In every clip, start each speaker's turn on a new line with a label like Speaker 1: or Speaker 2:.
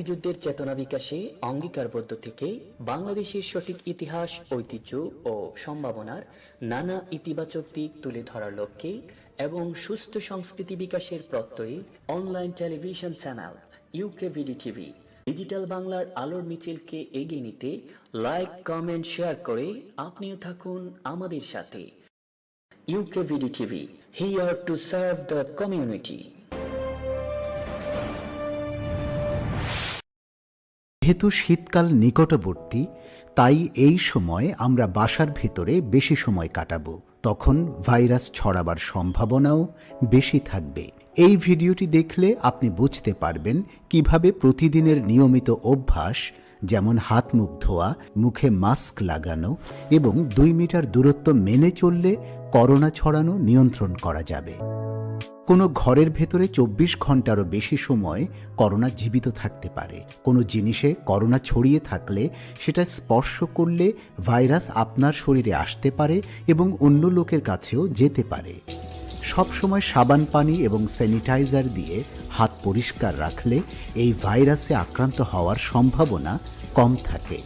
Speaker 1: মুক্তিযুদ্ধের চেতনা বিকাশে অঙ্গীকারবদ্ধ থেকে বাংলাদেশের সঠিক ইতিহাস, ঐতিহ্য ও সম্ভাবনার নানা ইতিবাচক দিক তুলে ধরার লক্ষ্যে এবং সুস্থ সংস্কৃতি বিকাশের প্রত্যয়ে online television channel UKVD TV digital বাংলার আলোর মিছিলকে এগিয়ে নিতে লাইক, কমেন্ট, শেয়ার করে আপনিও থাকুন আমাদের সাথে। ইউকেভিডি TV, here to serve the community.
Speaker 2: যেহেতু শীতকাল নিকটবর্তী, তাই এই সময় আমরা বাসার ভেতরে বেশি সময় কাটাবো। তখন ভাইরাস ছড়াবার সম্ভাবনাও বেশি থাকবে। এই ভিডিওটি দেখলে আপনি বুঝতে পারবেন কিভাবে প্রতিদিনের নিয়মিত অভ্যাস, যেমন হাত মুখ ধোয়া, মুখে মাস্ক লাগানো এবং 2 মিটার দূরত্ব মেনে চললে করোনা ছড়ানো নিয়ন্ত্রণ করা যাবে। কোনো ঘরের ভেতরে 24 ঘন্টারও বেশি সময় করোনা জীবিত থাকতে পারে। কোনো জিনিসে করোনা ছড়িয়ে থাকলে সেটা স্পর্শ করলে ভাইরাস আপনার শরীরে আসতে পারে এবং অন্য লোকের কাছেও যেতে পারে। সবসময় সাবান পানি এবং স্যানিটাইজার দিয়ে হাত পরিষ্কার রাখলে এই ভাইরাসে আক্রান্ত হওয়ার সম্ভাবনা কম থাকে।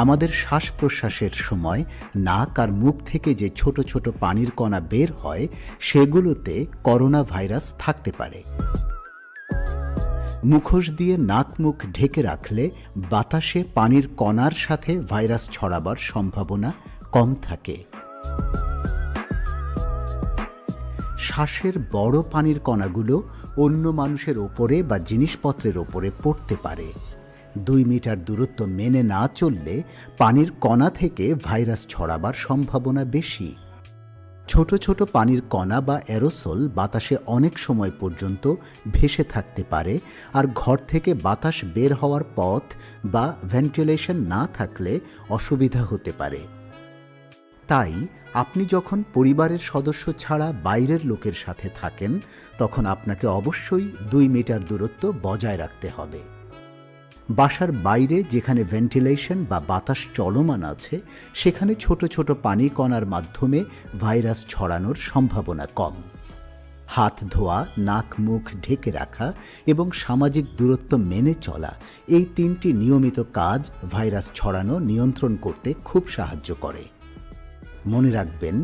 Speaker 2: আমাদের শ্বাস প্রশ্বাসের সময় নাক আর মুখ থেকে যে ছোট ছোট পানির কণা বের হয়, সেগুলোতে করোনা ভাইরাস থাকতে পারে। মুখোশ দিয়ে নাক মুখ ঢেকে রাখলে বাতাসে পানির কণার সাথে ভাইরাস ছড়াবার সম্ভাবনা কম থাকে। শ্বাসের বড় পানির কণাগুলো অন্য মানুষের ওপরে বা জিনিসপত্রের ওপরে পড়তে পারে। 2 মিটার দূরত্ব মেনে না চললে পানির কণা থেকে ভাইরাস ছড়াবার সম্ভাবনা বেশি। ছোট ছোট পানির কণা বা অ্যারোসল বাতাসে অনেক সময় পর্যন্ত ভেসে থাকতে পারে, আর ঘর থেকে বাতাস বের হওয়ার পথ বা ভেন্টিলেশন না থাকলে অসুবিধা হতে পারে। তাই আপনি যখন পরিবারের সদস্য ছাড়া বাইরের লোকের সাথে থাকেন, তখন আপনাকে অবশ্যই 2 মিটার দূরত্ব বজায় রাখতে হবে। বাসার বাইরে যেখানে ভেন্টিলেশন বা বাতাস চলমান আছে, সেখানে ছোট ছোট পানি কণার মাধ্যমে ভাইরাস ছড়ানোর সম্ভাবনা কম। হাত ধোয়া, নাক মুখ ঢেকে রাখা এবং সামাজিক দূরত্ব মেনে চলা, এই 3টি নিয়মিত কাজ ভাইরাস ছড়ানো নিয়ন্ত্রণ করতে খুব সাহায্য করে। মনে রাখবেন,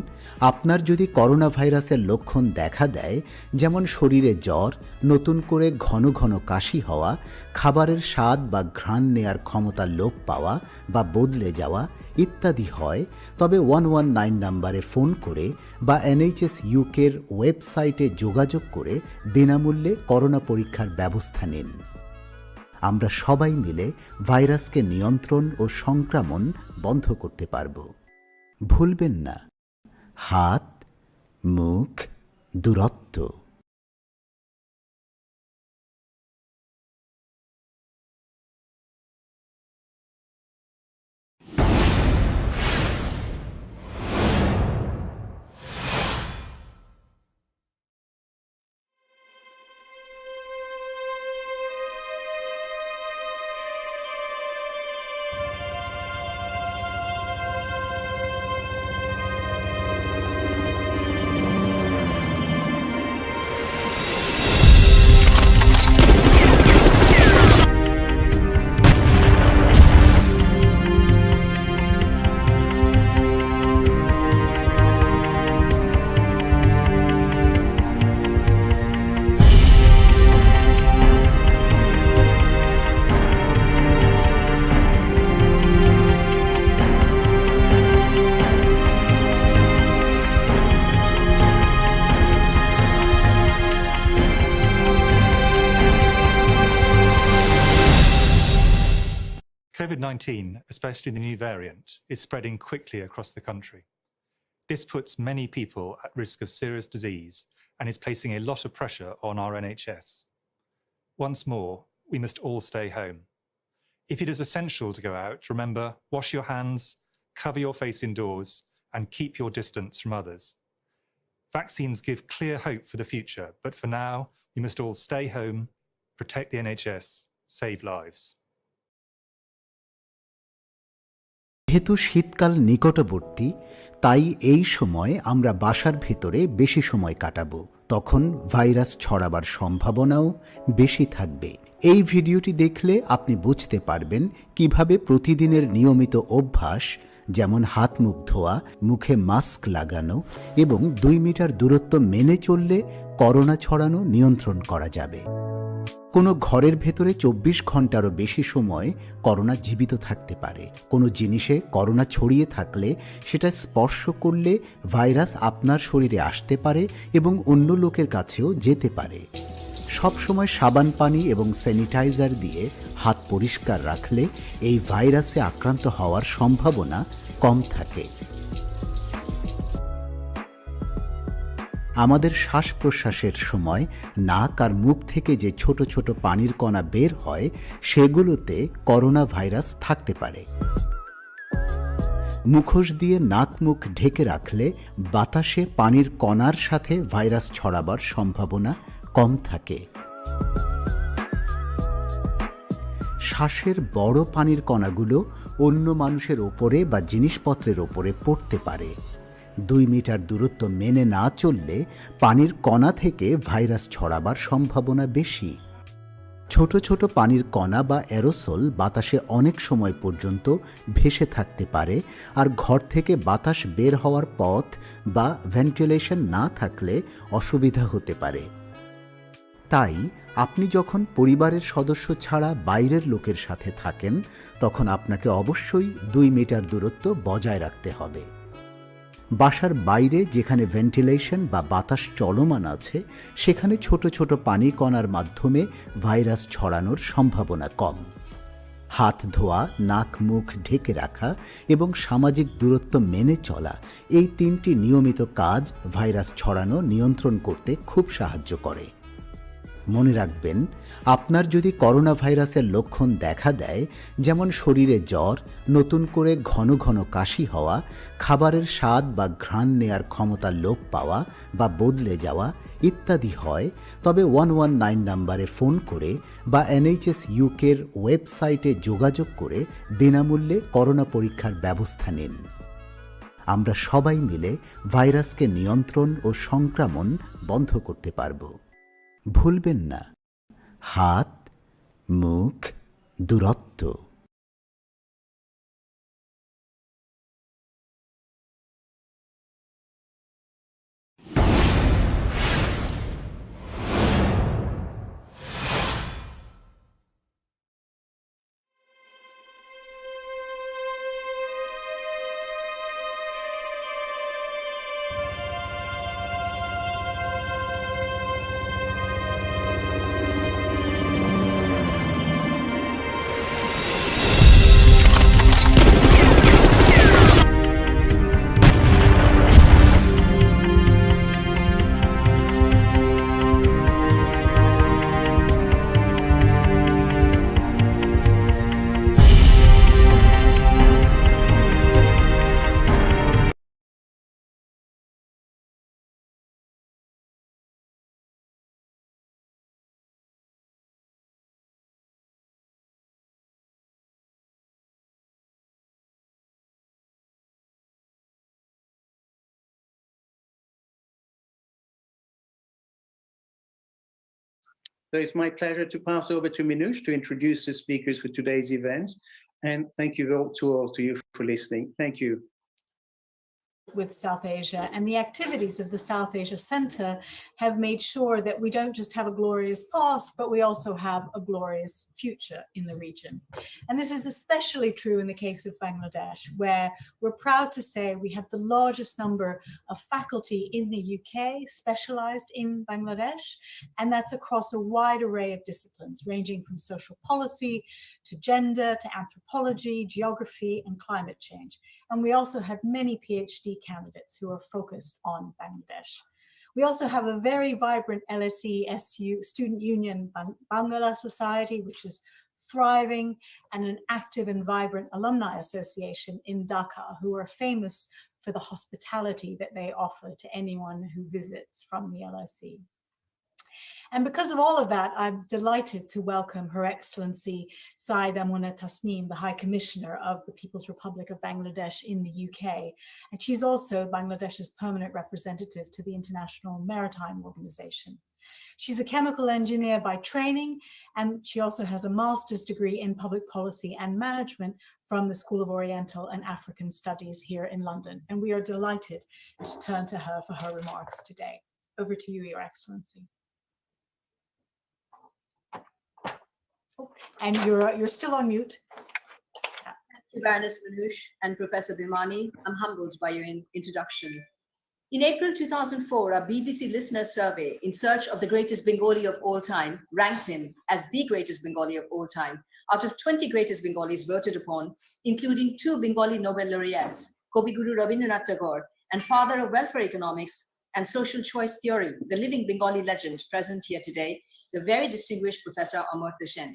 Speaker 2: আপনার যদি করোনা ভাইরাসের লক্ষণ দেখা দেয়, যেমন শরীরে জ্বর, নতুন করে ঘন ঘন কাশি হওয়া, খাবারের স্বাদ বা ঘ্রাণ নেয়ার ক্ষমতা লোপ পাওয়া বা বদলে যাওয়া ইত্যাদি হয়, তবে 119 নম্বরে ফোন করে বা NHS UK'র ওয়েবসাইটে যোগাযোগ করে বিনামূল্যে করোনা পরীক্ষার ব্যবস্থা নিন। আমরা সবাই মিলে ভাইরাসকে নিয়ন্ত্রণ ও সংক্রমণ বন্ধ করতে পারব। ভুলবেন না, হাত, মুখ, দূরত্ব।
Speaker 3: COVID-19, especially the new variant, is spreading quickly across the country. This puts many people at risk of serious disease and is placing a lot of pressure on our NHS. Once more, we must all stay home. If it is essential to go out, remember, wash your hands, cover your face indoors, and keep your distance from others. Vaccines give clear hope for the future, but for now, we must all stay home, protect the NHS, save lives.
Speaker 2: যেহেতু শীতকাল নিকটবর্তী, তাই এই সময় আমরা বাসার ভেতরে বেশি সময় কাটাবো। তখন ভাইরাস ছড়াবার সম্ভাবনাও বেশি থাকবে। এই ভিডিওটি দেখলে আপনি বুঝতে পারবেন কিভাবে প্রতিদিনের নিয়মিত অভ্যাস, যেমন হাত মুখ ধোয়া, মুখে মাস্ক লাগানো এবং 2 মিটার দূরত্ব মেনে চললে করোনা ছড়ানো নিয়ন্ত্রণ করা যাবে। কোনো ঘরের ভেতরে 24 ঘন্টারও বেশি সময় করোনা জীবিত থাকতে পারে। কোনো জিনিসে করোনা ছড়িয়ে থাকলে সেটা স্পর্শ করলে ভাইরাস আপনার শরীরে আসতে পারে এবং অন্য লোকের কাছেও যেতে পারে। সবসময় সাবান পানি এবং স্যানিটাইজার দিয়ে হাত পরিষ্কার রাখলে এই ভাইরাসে আক্রান্ত হওয়ার সম্ভাবনা কম থাকে। আমাদের শ্বাস প্রশ্বাসের সময় নাক আর মুখ থেকে যে ছোট ছোট পানির কণা বের হয়, সেগুলোতে করোনা ভাইরাস থাকতে পারে। মুখোশ দিয়ে নাক মুখ ঢেকে রাখলে বাতাসে পানির কণার সাথে ভাইরাস ছড়াবার সম্ভাবনা কম থাকে। শ্বাসের বড় পানির কণাগুলো অন্য মানুষের ওপরে বা জিনিসপত্রের ওপরে পড়তে পারে। 2 মিটার দূরত্ব মেনে না চললে পানির কণা থেকে ভাইরাস ছড়াবার সম্ভাবনা বেশি। ছোট ছোট পানির কণা বা অ্যারোসল বাতাসে অনেক সময় পর্যন্ত ভেসে থাকতে পারে, আর ঘর থেকে বাতাস বের হওয়ার পথ বা ভেন্টিলেশন না থাকলে অসুবিধা হতে পারে। তাই আপনি যখন পরিবারের সদস্য ছাড়া বাইরের লোকের সাথে থাকেন, তখন আপনাকে অবশ্যই 2 মিটার দূরত্ব বজায় রাখতে হবে। বাসার বাইরে যেখানে ভেন্টিলেশন বা বাতাস চলমান আছে, সেখানে ছোট ছোট পানি কণার মাধ্যমে ভাইরাস ছড়ানোর সম্ভাবনা কম। হাত ধোয়া, নাক মুখ ঢেকে রাখা এবং সামাজিক দূরত্ব মেনে চলা, এই 3টি নিয়মিত কাজ ভাইরাস ছড়ানো নিয়ন্ত্রণ করতে খুব সাহায্য করে। মনে রাখবেন, আপনার যদি করোনা ভাইরাসের লক্ষণ দেখা দেয়, যেমন শরীরে জ্বর, নতুন করে ঘন ঘন কাশি হওয়া, খাবারের স্বাদ বা ঘ্রাণ নেয়ার ক্ষমতা লোপ পাওয়া বা বদলে যাওয়া ইত্যাদি হয়, তবে 119 নম্বরে ফোন করে বা NHS UK'র ওয়েবসাইটে যোগাযোগ করে বিনামূল্যে করোনা পরীক্ষার ব্যবস্থা নিন। আমরা সবাই মিলে ভাইরাসকে নিয়ন্ত্রণ ও সংক্রমণ বন্ধ করতে পারব। ভুলবেন না, হাত মুখ দূরত্ব।
Speaker 4: So it's my pleasure to pass over to Minouche to introduce the speakers for today's event. And thank you all to you for listening. Thank you.
Speaker 5: With South Asia, and the activities of the South Asia Center have made sure that we don't just have a glorious past, but we also have a glorious future in the region. And this is especially true in the case of Bangladesh, where we're proud to say we have the largest number of faculty in the UK specialized in Bangladesh, and that's across a wide array of disciplines, ranging from social policy to gender to anthropology, geography, and climate change. And we also have many PhD candidates who are focused on Bangladesh. We also have a very vibrant LSE-SU Student Union Bangla Society, which is thriving, and an active and vibrant alumni association in Dhaka, who are famous for the hospitality that they offer to anyone who visits from the LSE. And because of all of that, I'm delighted to welcome Her Excellency Saida Mona Tasneem, the High Commissioner of the People's Republic of Bangladesh in the UK. And she's also Bangladesh's permanent representative to the International Maritime Organization. She's a chemical engineer by training, and she also has a master's degree in public policy and management from the School of Oriental and African Studies here in London. And we are delighted to turn to her for her remarks today. Over to you, Your Excellency. Oh, and you're still on mute.
Speaker 6: Thank you, Baroness Manoush and Professor Bhimani. I'm humbled by your introduction. In April 2004, a BBC listener survey in search of the greatest Bengali of all time ranked him as the greatest Bengali of all time out of 20 greatest Bengalis voted upon, including 2 Bengali Nobel laureates, Kavi Guru Rabindranath Tagore and father of welfare economics and social choice theory, the living Bengali legend present here today, the very distinguished Professor Amartya Sen.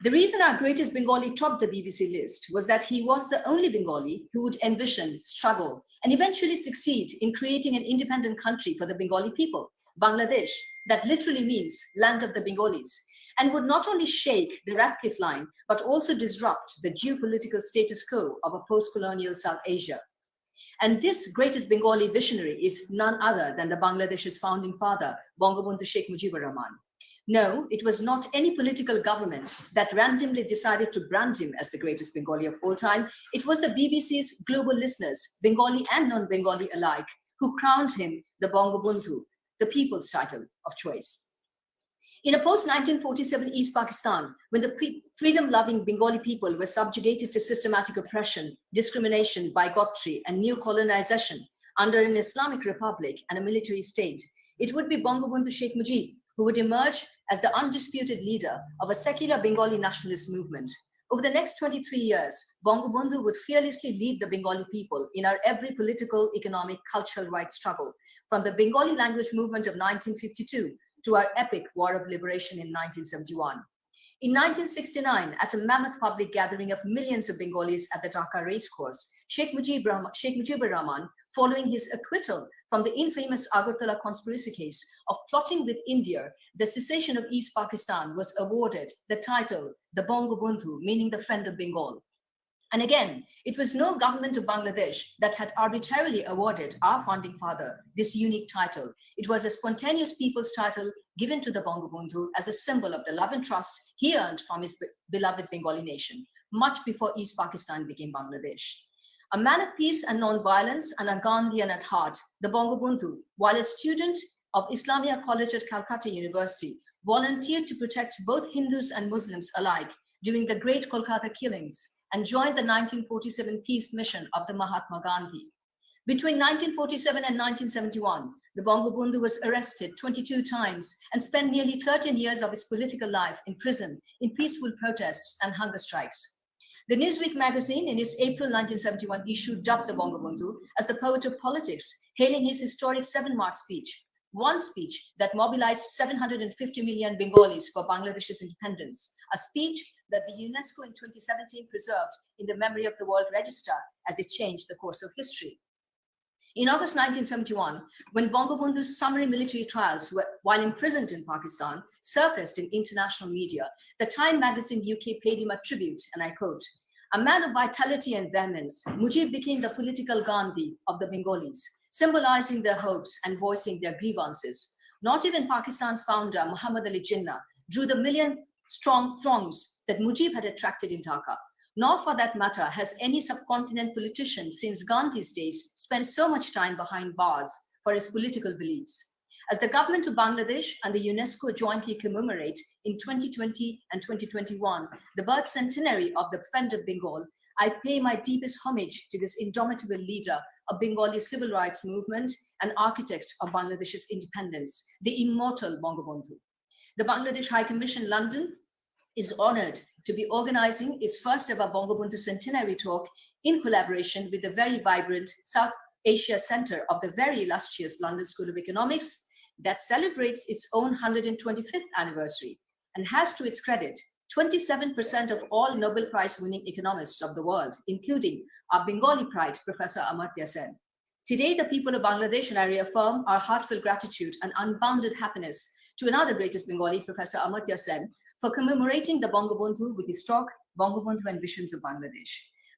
Speaker 6: The reason our greatest Bengali topped the BBC list was that he was the only Bengali who would envision, struggle, and eventually succeed in creating an independent country for the Bengali people, Bangladesh, that literally means land of the Bengalis, and would not only shake the Radcliffe line, but also disrupt the geopolitical status quo of a post-colonial South Asia. And this greatest Bengali visionary is none other than the Bangladesh's founding father, Bangabandhu Sheikh Mujibur Rahman. No, it was not any political government that randomly decided to brand him as the greatest Bengali of all time. It was the BBC's global listeners, Bengali and non-Bengali alike, who crowned him the Bangabandhu, the people's title of choice. In a post-1947 East Pakistan, when the freedom-loving Bengali people were subjugated to systematic oppression, discrimination, bigotry, and new colonization under an Islamic republic and a military state, it would be Bangabandhu Sheikh Mujib who would emerge as the undisputed leader of a secular Bengali nationalist movement. Over the next 23 years, Bangabandhu would fearlessly lead the Bengali people in our every political, economic, cultural rights struggle, from the Bengali language movement of 1952 to our epic War of Liberation in 1971. In 1969, at a mammoth public gathering of millions of Bengalis at the Dhaka racecourse, Sheikh Mujibur Rahman, following his acquittal from the infamous Agartala conspiracy case of plotting with India, the secession of East Pakistan, was awarded the title, the Bangabandhu, meaning the friend of Bengal. And again, it was no government of Bangladesh that had arbitrarily awarded our founding father this unique title. It was a spontaneous people's title given to the Bangabandhu as a symbol of the love and trust he earned from his beloved Bengali nation, much before East Pakistan became Bangladesh. A man of peace and non-violence and a Gandhian at heart, the Bangabandhu, while a student of Islamia College at Calcutta University, volunteered to protect both Hindus and Muslims alike during the Great Kolkata killings and joined the 1947 peace mission of the Mahatma Gandhi. Between 1947 and 1971, the Bangabandhu was arrested 22 times and spent nearly 13 years of his political life in prison in peaceful protests and hunger strikes. The Newsweek magazine, in its April 1971 issue, dubbed the Bangabandhu as the poet of politics, hailing his historic 7-March speech, one speech that mobilized 750 million Bengalis for Bangladesh's independence, a speech that the UNESCO in 2017 preserved in the memory of the World Register as it changed the course of history. In August 1971, when Bangabandhu's summary military trials, while imprisoned in Pakistan, surfaced in international media, the Time magazine UK paid him a tribute, and I quote, "A man of vitality and vehemence, Mujib became the political Gandhi of the Bengalis, symbolizing their hopes and voicing their grievances. Not even Pakistan's founder, Muhammad Ali Jinnah, drew the million-strong throngs that Mujib had attracted in Dhaka. Nor, for that matter, has any subcontinent politician since Gandhi's days spent so much time behind bars for his political beliefs. As the government of Bangladesh and the UNESCO jointly commemorate in 2020 and 2021 the birth centenary of the Friend of Bengal, I pay my deepest homage to this indomitable leader of Bengali civil rights movement and architect of Bangladesh's independence, the immortal Bangabandhu. The Bangladesh High Commission London is honored to be organizing its first ever Bangabandhu Centenary Talk in collaboration with the very vibrant South Asia Center of the very illustrious London School of Economics that celebrates its own 125th anniversary and has to its credit 27% of all Nobel Prize winning economists of the world, including our Bengali pride, Professor Amartya Sen. Today, the people of Bangladesh and I reaffirm our heartfelt gratitude and unbounded happiness to another greatest Bengali, Professor Amartya Sen, for commemorating the Bangabandhu with his talk, Bangabandhu and Visions of Bangladesh.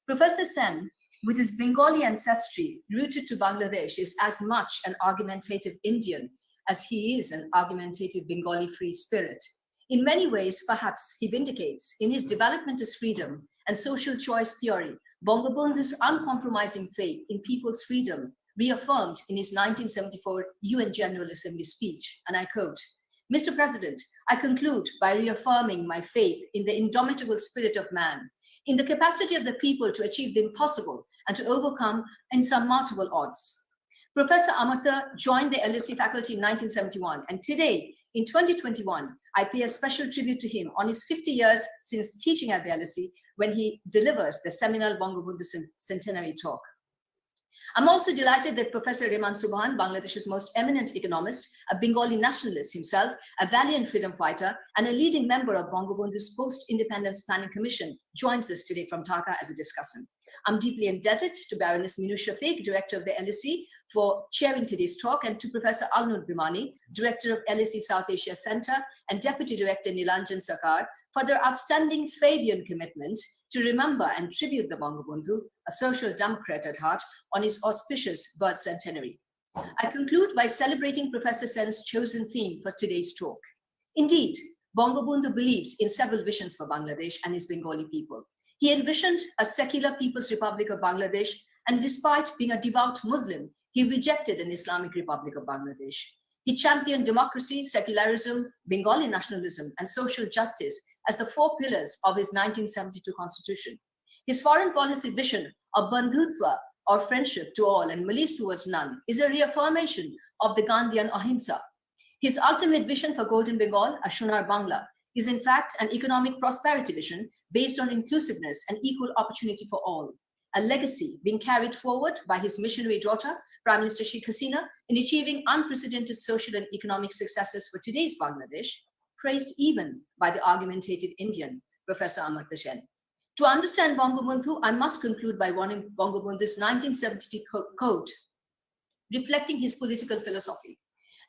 Speaker 6: Professor Sen, with his Bengali ancestry rooted to Bangladesh, is as much an argumentative Indian as he is an argumentative Bengali free spirit. In many ways, perhaps he vindicates in his developmentist freedom and social choice theory, Bangabandhu's uncompromising faith in people's freedom, reaffirmed in his 1974 UN General Assembly speech, and I quote, "Mr. President, I conclude by reaffirming my faith in the indomitable spirit of man, in the capacity of the people to achieve the impossible and to overcome insurmountable odds." Professor Amartya joined the LSE faculty in 1971, and today, in 2021, I pay a special tribute to him on his 50 years since teaching at the LSE when he delivers the seminal Bangabandhu Centenary talk. I'm also delighted that Professor Rehman Subhan, Bangladesh's most eminent economist, a Bengali nationalist himself, a valiant freedom fighter, and a leading member of Bangabandhu's Post-Independence Planning Commission, joins us today from Dhaka as a discussant. I'm deeply indebted to Baroness Minu Shafiq, Director of the LSE, for chairing today's talk, and to Professor Alnur Bhimani, Director of LSE South Asia Center, and Deputy Director Nilanjan Sakar, for their outstanding Fabian commitment to remember and tribute the Bangabandhu, a social democrat at heart, on his auspicious birth centenary. I conclude by celebrating Professor Sen's chosen theme for today's talk. Indeed, Bangabandhu believed in several visions for Bangladesh and his Bengali people. He envisioned a secular People's Republic of Bangladesh, and despite being a devout Muslim, he rejected an Islamic Republic of Bangladesh. He championed democracy, secularism, Bengali nationalism, and social justice as the four pillars of his 1972 constitution. His foreign policy vision of bandhutva, or friendship to all and malice towards none, is a reaffirmation of the Gandhian ahimsa. His ultimate vision for Golden Bengal, a Sonar Bangla, is in fact an economic prosperity vision based on inclusiveness and equal opportunity for all, a legacy being carried forward by his missionary daughter, Prime Minister Sheikh Hasina, in achieving unprecedented social and economic successes for today's Bangladesh, praised even by the argumentative Indian, Professor Amartya Sen. To understand Bangabandhu, I must conclude by warning Bangabandhu's 1970 quote, reflecting his political philosophy.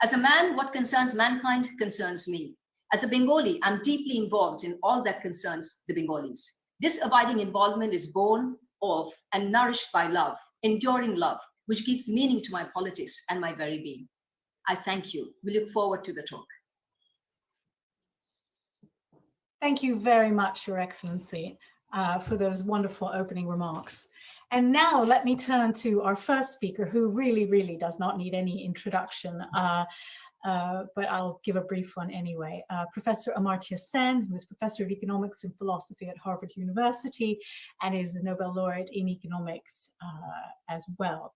Speaker 6: "As a man, what concerns mankind concerns me. As a Bengali, I'm deeply involved in all that concerns the Bengalis. This abiding involvement is born of and nourished by love, enduring love, which gives meaning to my politics and my very being." I thank you. We look forward to the talk.
Speaker 5: Thank you very much, Your Excellency, for those wonderful opening remarks. And now let me turn to our first speaker, who really does not need any introduction, but I'll give a brief one anyway. Professor Amartya Sen, who is Professor of Economics and Philosophy at Harvard University and is a Nobel laureate in economics as well.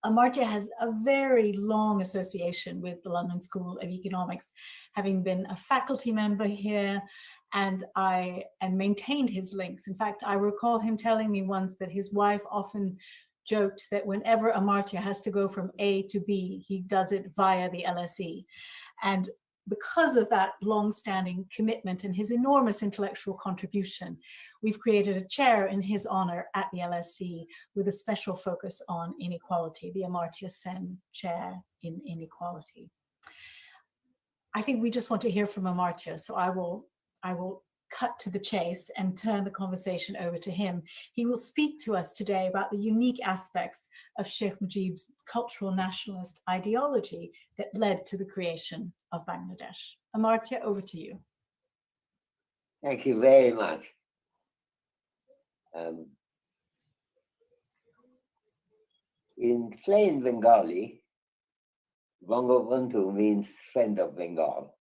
Speaker 5: Amartya has a very long association with the London School of Economics, having been a faculty member here and maintained his links. In fact, I recall him telling me once that his wife often joked that whenever Amartya has to go from A to B, he does it via the LSE. And because of that long-standing commitment and his enormous intellectual contribution, we've created a chair in his honor at the LSE with a special focus on inequality, the Amartya Sen Chair in Inequality. I think we just want to hear from Amartya, so I will cut to the chase and turn the conversation over to him. He will speak to us today about the unique aspects of Sheikh Mujib's cultural nationalist ideology that led to the creation of Bangladesh. Amartya, over to you.
Speaker 7: Thank you very much. In plain Bengali, Bangabandhu means friend of Bengal.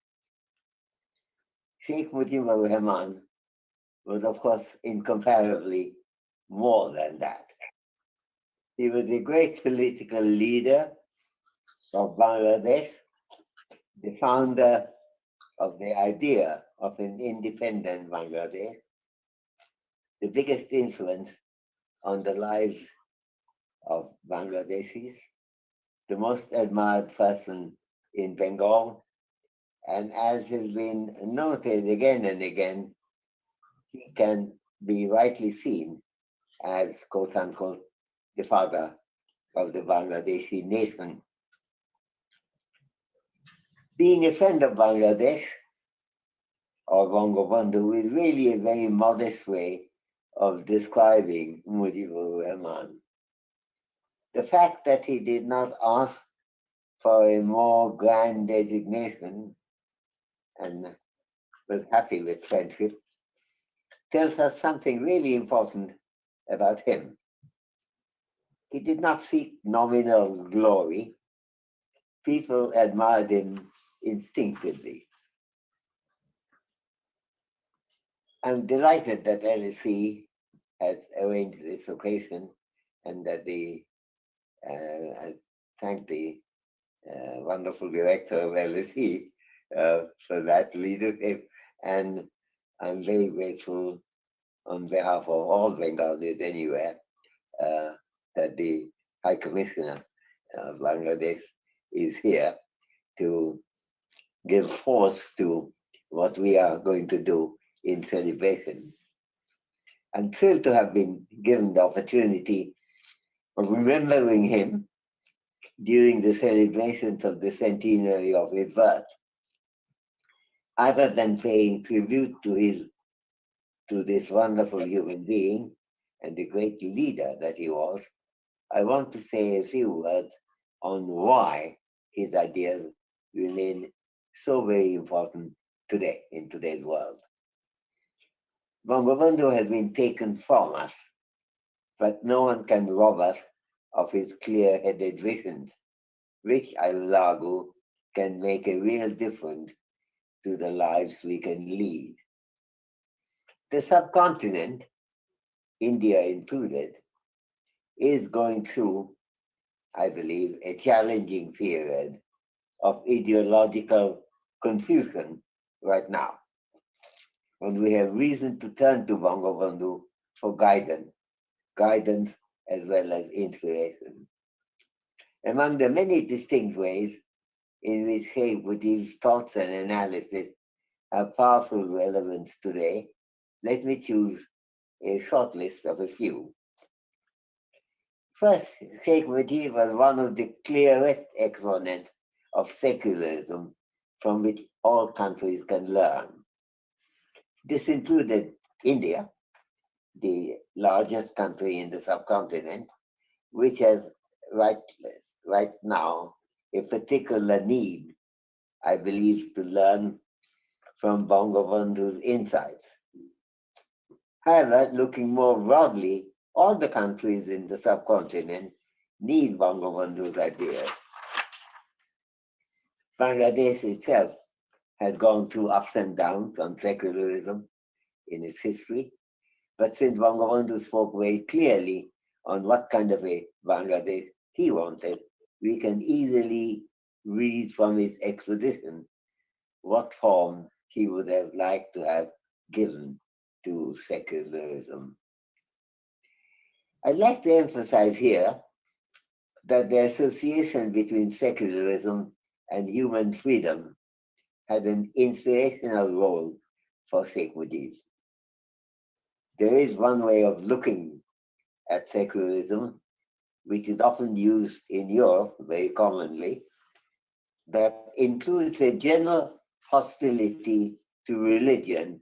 Speaker 7: Sheikh Mujibur Rahman was, of course, incomparably more than that. He was a great political leader of Bangladesh, the founder of the idea of an independent Bangladesh, the biggest influence on the lives of Bangladeshis, the most admired person in Bengal, and as has been noted again and again, he can be rightly seen as, quote unquote, the father of the Bangladeshi nation. Being a friend of Bangladesh, or Bangabandhu, is really a very modest way of describing Mujibur Rahman. The fact that he did not ask for a more grand designation and was happy with friendship tells us something really important about him. He did not seek nominal glory. People admired him instinctively. I'm delighted that LSE has arranged this occasion and that I thank the wonderful director of LSE for that leadership, and I'm very grateful on behalf of all Bengalis anywhere that the High Commissioner of Bangladesh is here to give force to what we are going to do in celebration. I'm thrilled to have been given the opportunity of remembering him during the celebrations of the centenary of his birth. Other than paying tribute to this wonderful human being and the great leader that he was, I want to say a few words on why his ideas remain so very important today, in today's world. Bangabandhu has been taken from us, but no one can rob us of his clear-headed visions, which I will argue can make a real difference to the lives we can lead. The subcontinent, India included, is going through, I believe, a challenging period of ideological confusion right now. And we have reason to turn to Bangabandhu for guidance as well as inspiration. Among the many distinct ways in which Sheikh Mujib's thoughts and analysis have powerful relevance today, let me choose a short list of a few. First, Sheikh Mujib was one of the clearest exponents of secularism from which all countries can learn. This included India, the largest country in the subcontinent, which has right now a particular need, I believe, to learn from Bangabandhu's insights. However, looking more broadly, all the countries in the subcontinent need Bangabandhu's ideas. Bangladesh itself has gone through ups and downs on secularism in its history, but since Bangabandhu spoke very clearly on what kind of a Bangladesh he wanted, we can easily read from his exposition what form he would have liked to have given to secularism. I'd like to emphasize here that the association between secularism and human freedom had an inspirational role for Sheikh Mujib. There is one way of looking at secularism, which is often used in Europe very commonly, that includes a general hostility to religion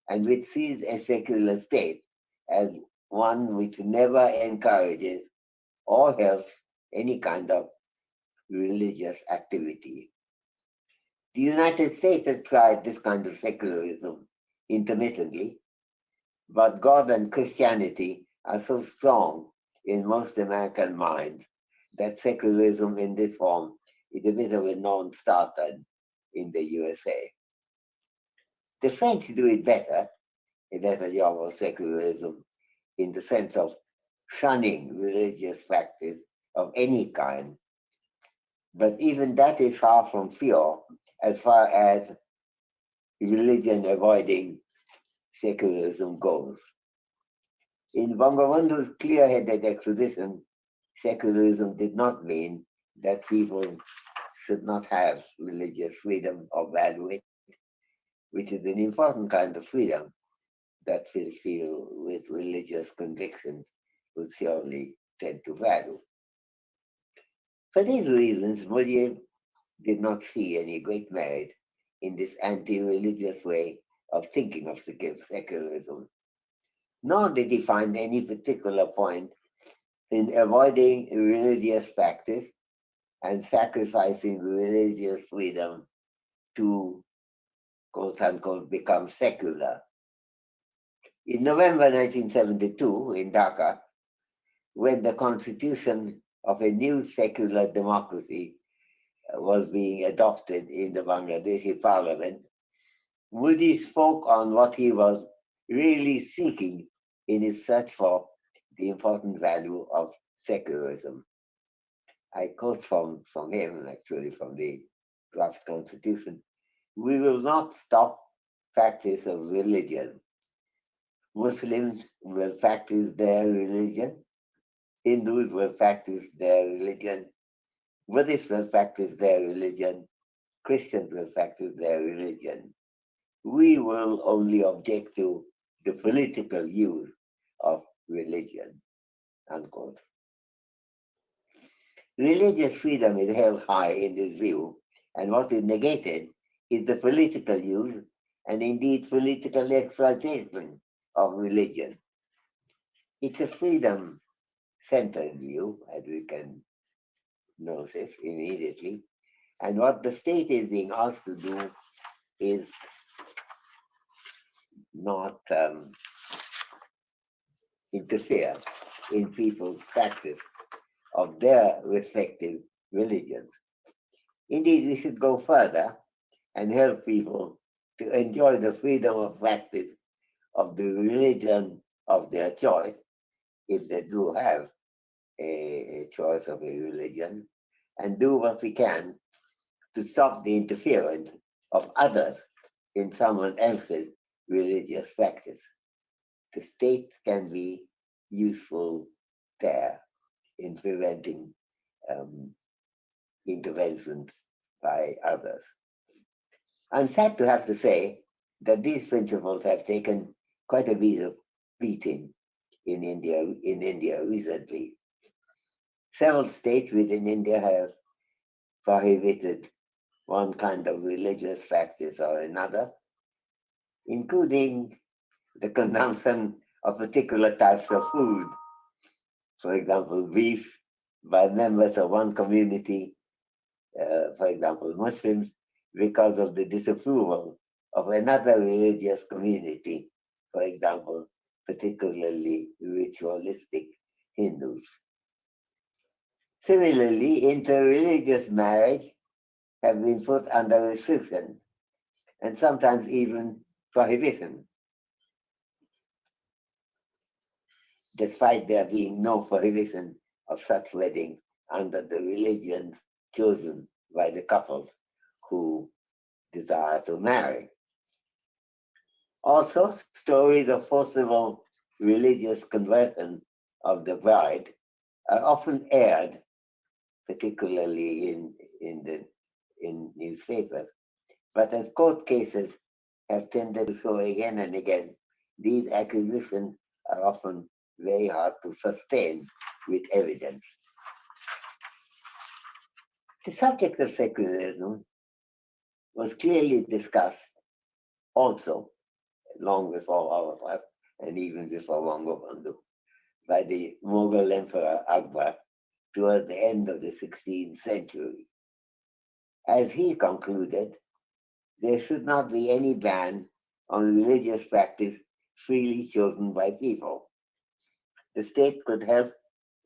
Speaker 7: and which sees a secular state as one which never encourages or helps any kind of religious activity. The United States has tried this kind of secularism intermittently, but God and Christianity are so strong in most American minds that secularism in this form is a bit of a non-starter in the USA. The French do it better, a better job of secularism in the sense of shunning religious practice of any kind. But even that is far from pure as far as religion avoiding secularism goes. In Bangabandhu's clear-headed exposition, secularism did not mean that people should not have religious freedom or value it, which is an important kind of freedom that people with religious convictions would surely tend to value. For these reasons, Modier did not see any great merit in this anti-religious way of thinking of secularism, nor did he find any particular point in avoiding religious practice and sacrificing religious freedom to, quote unquote, become secular. In November 1972, in Dhaka, when the constitution of a new secular democracy was being adopted in the Bangladeshi parliament, Modi spoke on what he was really seeking in his search for the important value of secularism. I quote from him, actually, from the draft constitution. We will not stop practice of religion. Muslims will practice their religion. Hindus will practice their religion. Buddhists will practice their religion. Christians will practice their religion. We will only object to the political use of religion, unquote. Religious freedom is held high in this view, and what is negated is the political use and indeed political exploitation of religion. It's a freedom-centered view, as we can notice immediately, and what the state is being asked to do is not interfere in people's practice of their respective religions. Indeed, we should go further and help people to enjoy the freedom of practice of the religion of their choice, if they do have a choice of a religion, and do what we can to stop the interference of others in someone else's religious practice. The state can be useful there in preventing interventions by others. I'm sad to have to say that these principles have taken quite a bit of beating in India recently. Several states within India have prohibited one kind of religious practice or another, including the consumption of particular types of food. For example, beef by members of one community, for example, Muslims, because of the disapproval of another religious community, for example, particularly ritualistic Hindus. Similarly, interreligious marriage has been put under restriction and sometimes even prohibition, despite there being no prohibition of such wedding under the religions chosen by the couple who desire to marry. Also, stories of forcible religious conversion of the bride are often aired, particularly in newspapers. But as court cases have tended to show again and again, these accusations are often very hard to sustain with evidence. The subject of secularism was clearly discussed also long before Aurangzeb and even before Bangabandhu by the Mughal Emperor Akbar towards the end of the 16th century. As he concluded, there should not be any ban on religious practice freely chosen by people. The state could help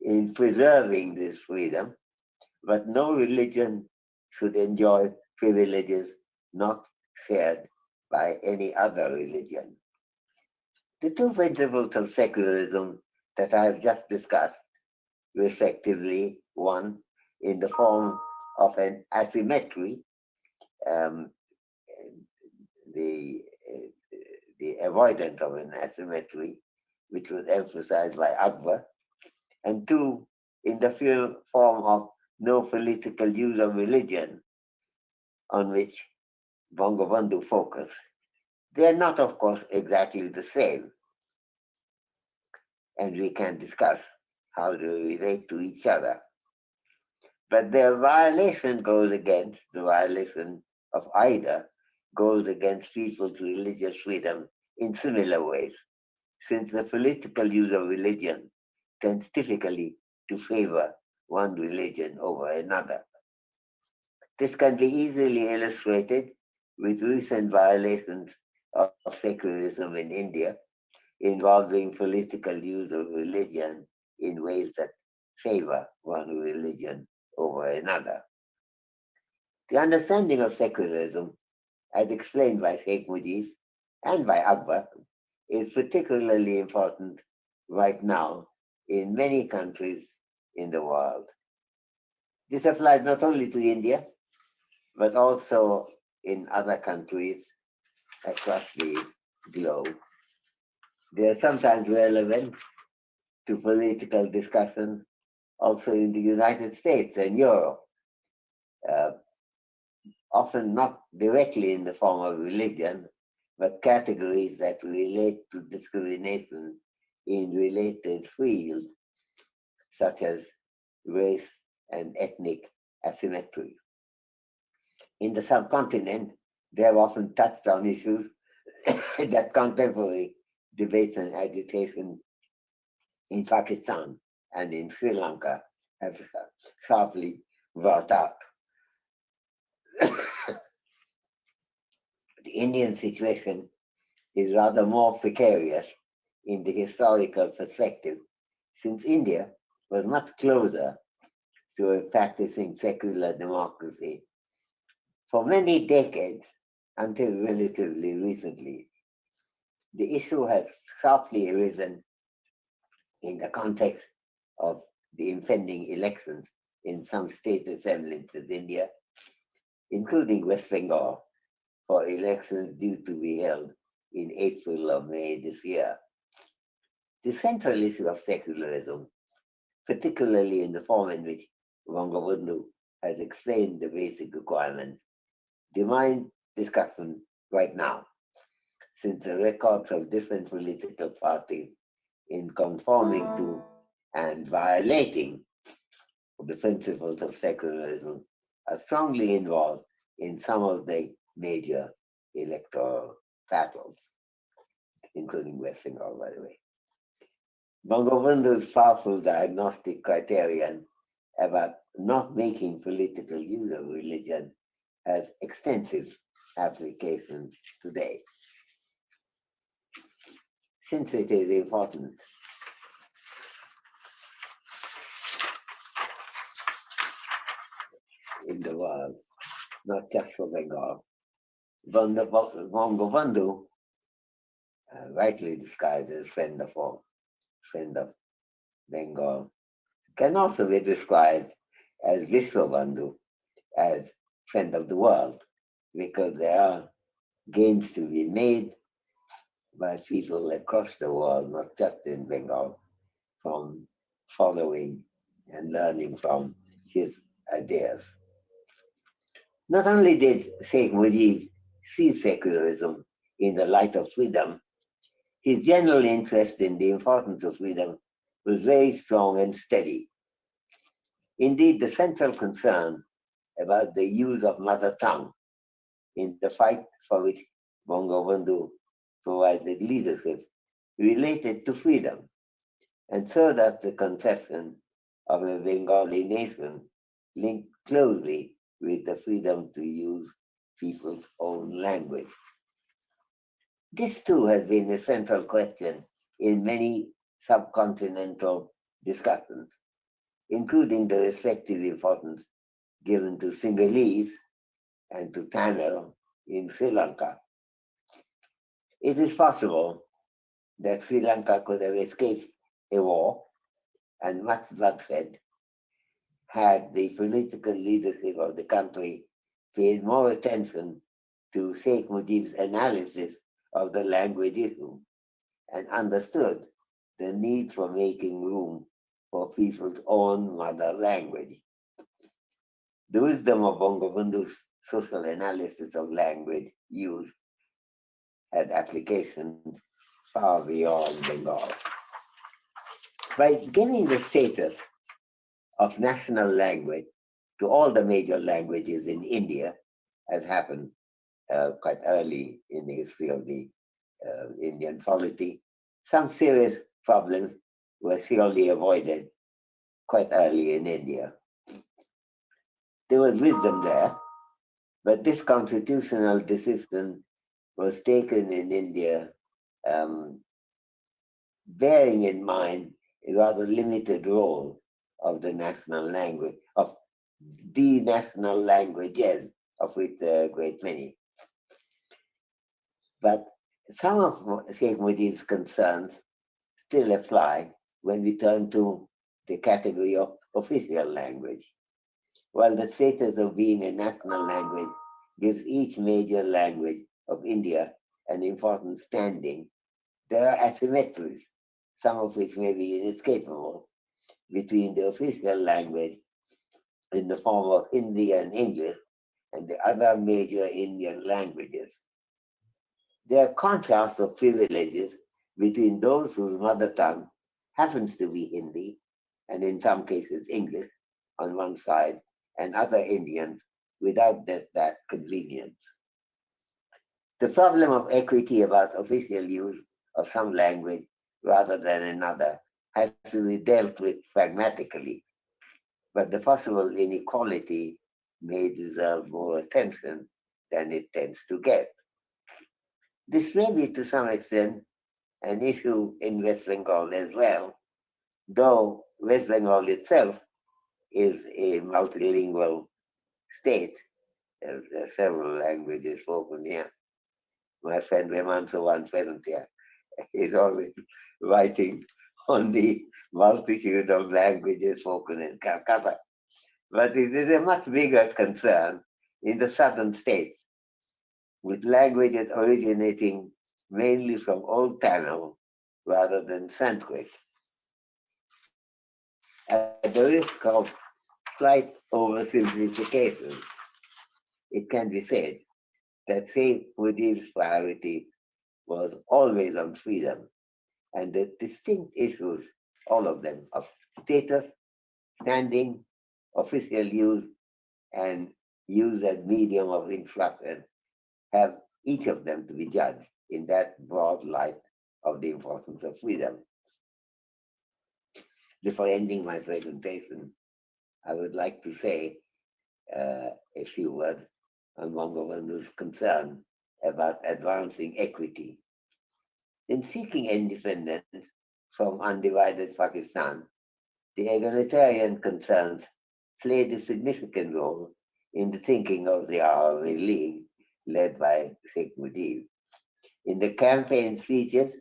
Speaker 7: in preserving this freedom, but no religion should enjoy privileges not shared by any other religion. The two principles of secularism that I have just discussed, respectively, one in the form of an asymmetry, the avoidance of an asymmetry, which was emphasized by Akbar, and two, in the form of no political use of religion, on which Bangabandhu focused. They are not, of course, exactly the same, and we can discuss how they relate to each other. but their violation goes against the violation of either goes against people's religious freedom in similar ways, since the political use of religion tends typically to favor one religion over another. This can be easily illustrated with recent violations of secularism in India involving political use of religion in ways that favor one religion over another. The understanding of secularism, as explained by Sheikh Mujib and by Akbar, is particularly important right now in many countries in the world. This applies not only to India, but also in other countries across the globe. They are sometimes relevant to political discussions also in the United States and Europe, often not directly in the form of religion, but categories that relate to discrimination in related fields, such as race and ethnic asymmetry. In the subcontinent, they have often touched on issues that contemporary debates and agitation in Pakistan and in Sri Lanka have sharply brought up. The Indian situation is rather more precarious in the historical perspective, since India was much closer to a practicing secular democracy for many decades until relatively recently. The issue has sharply arisen in the context of the impending elections in some state assemblies in India, including West Bengal, for elections due to be held in April or May this year. The central issue of secularism, particularly in the form in which Bangabandhu has explained the basic requirements, demand discussion right now, since the records of different political parties in conforming to and violating the principles of secularism are strongly involved in some of the major electoral battles, including West Bengal, by the way. Bangabandhu's powerful diagnostic criterion about not making political use of religion has extensive applications today. Since it is important in the world, not just for Bengal, Bangabandhu, rightly described as friend of Bengal, can also be described as Vishwabandhu, as friend of the world, because there are gains to be made by people across the world, not just in Bengal, from following and learning from his ideas. Not only did Sheikh Mujib see secularism in the light of freedom, his general interest in the importance of freedom was very strong and steady. Indeed, the central concern about the use of mother tongue in the fight for which Bangabandhu provided leadership related to freedom, and so that the conception of a Bengali nation linked closely with the freedom to use people's own language. This too has been a central question in many subcontinental discussions, including the respective importance given to Sinhalese and to Tamil in Sri Lanka. It is possible that Sri Lanka could have escaped a war and much bloodshed had the political leadership of the country paid more attention to Sheikh Mujib's analysis of the language issue and understood the need for making room for people's own mother language. The wisdom of Bangabandhu's social analysis of language use had application far beyond Bengal. By giving the status of national language to all the major languages in India, as happened quite early in the history of the Indian polity. Some serious problems were surely avoided quite early in India. There was wisdom there, but this constitutional decision was taken in India bearing in mind a rather limited role of the national language, of the national languages, of which there are a great many. But some of Sheikh Mujib's concerns still apply when we turn to the category of official language. While the status of being a national language gives each major language of India an important standing, there are asymmetries, some of which may be inescapable, between the official language in the form of Hindi and English and the other major Indian languages. There are contrasts of privileges between those whose mother tongue happens to be Hindi, and in some cases English, on one side, and other Indians without that convenience. The problem of equity about official use of some language rather than another has to be dealt with pragmatically, but the possible inequality may deserve more attention than it tends to get. This may be to some extent an issue in West Bengal as well, though West Bengal itself is a multilingual state. There are several languages spoken here. My friend Reman Sawan present here is always writing on the multitude of languages spoken in Calcutta. But it is a much bigger concern in the southern states, with languages originating mainly from Old Tamil rather than Sanskrit. At the risk of slight oversimplification, it can be said that Sheikh Mujib's priority was always on freedom and the distinct issues, all of them, of status, standing, official use, and use as medium of instruction, have each of them to be judged in that broad light of the importance of freedom. Before ending my presentation, I would like to say a few words on Bangabandhu's concern about advancing equity. In seeking independence from undivided Pakistan, the egalitarian concerns played a significant role in the thinking of the Army League led by Sheikh Mujib. In the campaign speeches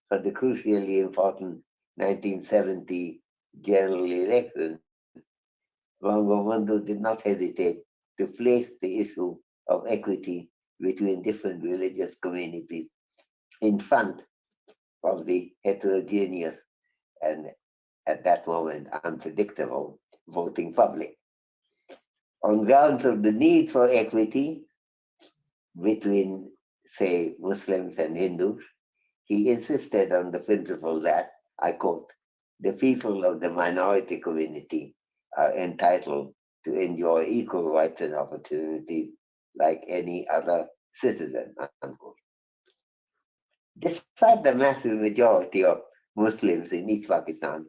Speaker 7: for the crucially important 1970 general election, Bangabandhu did not hesitate to place the issue of equity between different religious communities in front of the heterogeneous and at that moment unpredictable voting public. On grounds of the need for equity between, say, Muslims and Hindus, he insisted on the principle that, I quote, the people of the minority community are entitled to enjoy equal rights and opportunities like any other citizen, unquote. Despite the massive majority of Muslims in East Pakistan,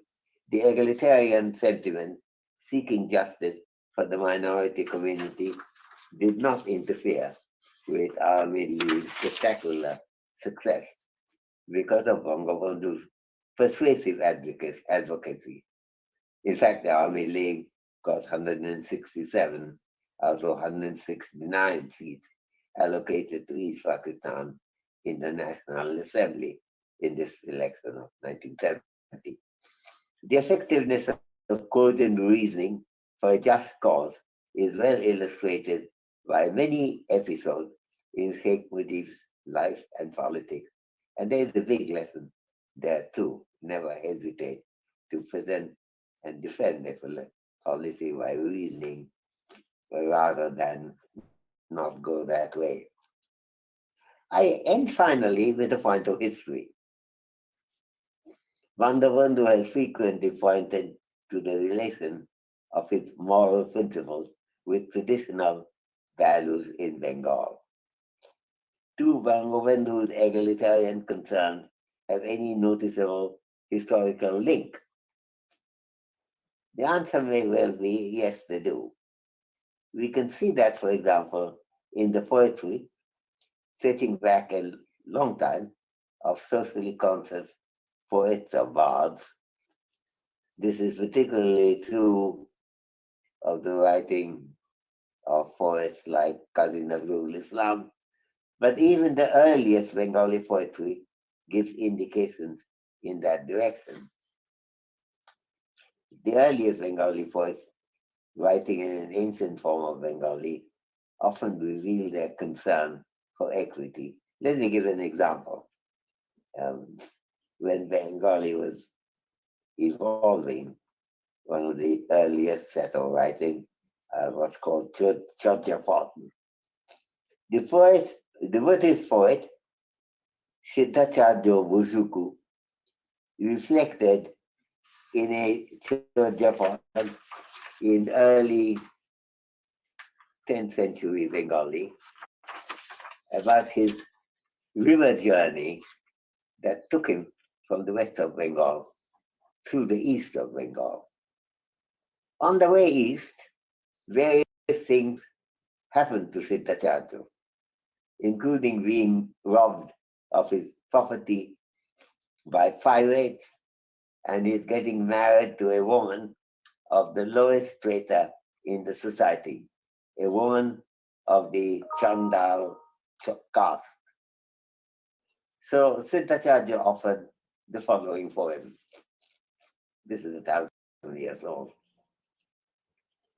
Speaker 7: the egalitarian sentiment seeking justice for the minority community did not interfere with Army League's spectacular success because of Bangabandhu's persuasive advocacy. In fact, the Army League got 167 out of 169 seats allocated to East Pakistan in the National Assembly in this election of 1970. The effectiveness of cogent reasoning for a just cause is well illustrated by many episodes in Sheikh Mujib's life and politics. And there is a big lesson there too. Never hesitate to present and defend a policy by reasoning rather than not go that way. I end finally with a point of history. Bangabandhu has frequently pointed to the relation of its moral principles with traditional values in Bengal. Do Bangabandhu's egalitarian concerns have any noticeable historical link? The answer may well be yes, they do. We can see that, for example, in the poetry, stretching back a long time, of socially conscious poets or bards. This is particularly true of the writing of poets like Qazi Nazrul Islam, but even the earliest Bengali poetry gives indications in that direction. The earliest Bengali poets, writing in an ancient form of Bengali, often reveal their concern for equity. Let me give an example. When Bengali was evolving, one of the earliest set of writing was called Chorjapatan. The Buddhist poet, Siddhacharya Busuku, reflected in a Chorjapatan in early 10th century Bengali about his river journey that took him from the west of Bengal through the east of Bengal. On the way east, various things happened to Siddhacharya, including being robbed of his property by pirates, and he's getting married to a woman of the lowest strata in the society, a woman of the Chandal caste. So Siddhacharya offered the following poem. This is 1,000 years old.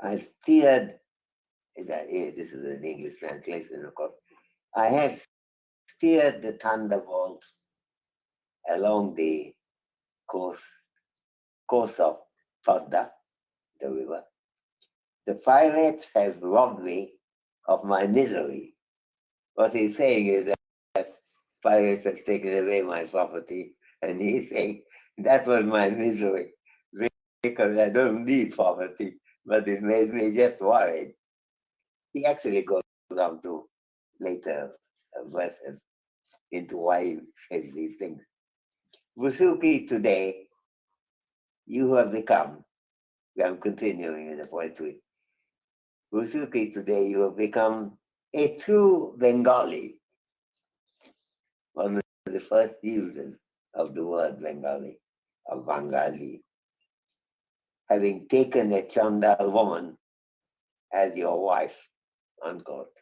Speaker 7: I steered, this is an English translation, of course. I have steered the thunderbolts along the course of Padda, the river. The pirates have robbed me of my misery. What he's saying is that pirates have taken away my property, and he's saying that was my misery because I don't need property, but it made me just worried. He actually goes on to later verses into why he says these things. Busuki, today, you have become, I'm continuing in the poetry. Busuki, today, you have become a true Bengali, one of the first users of the word Bengali, of Bengali, having taken a Chandal woman as your wife, unquote.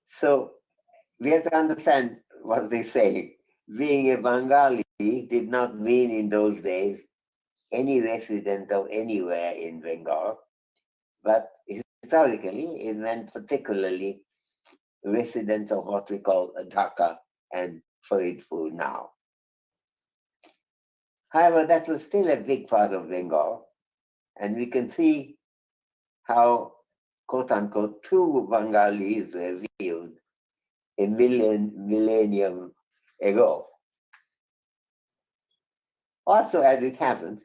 Speaker 7: So we have to understand what they say. Being a Bengali did not mean in those days any resident of anywhere in Bengal, but historically it meant particularly residents of what we call Dhaka and Faridpur now. However, that was still a big part of Bengal, and we can see how, quote unquote, true Bengalis were viewed a millennium ago. Also, as it happened,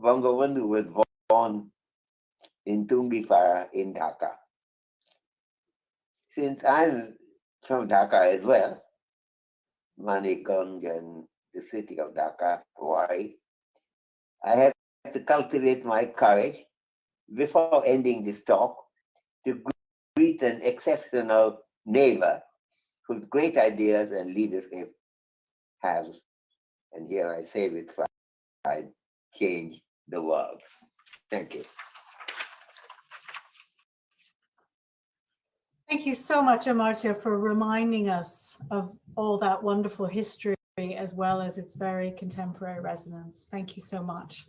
Speaker 7: Bangabandhu was born in Tungipara in Dhaka. Since I'm from Dhaka as well, Maniganj and the city of Dhaka, Hawaii, I have to cultivate my courage before ending this talk to greet an exceptional neighbor whose great ideas and leadership have, and here I say with pride, changed the world. Thank you.
Speaker 5: Thank you so much, Amartya, for reminding us of all that wonderful history as well as its very contemporary resonance. Thank you so much.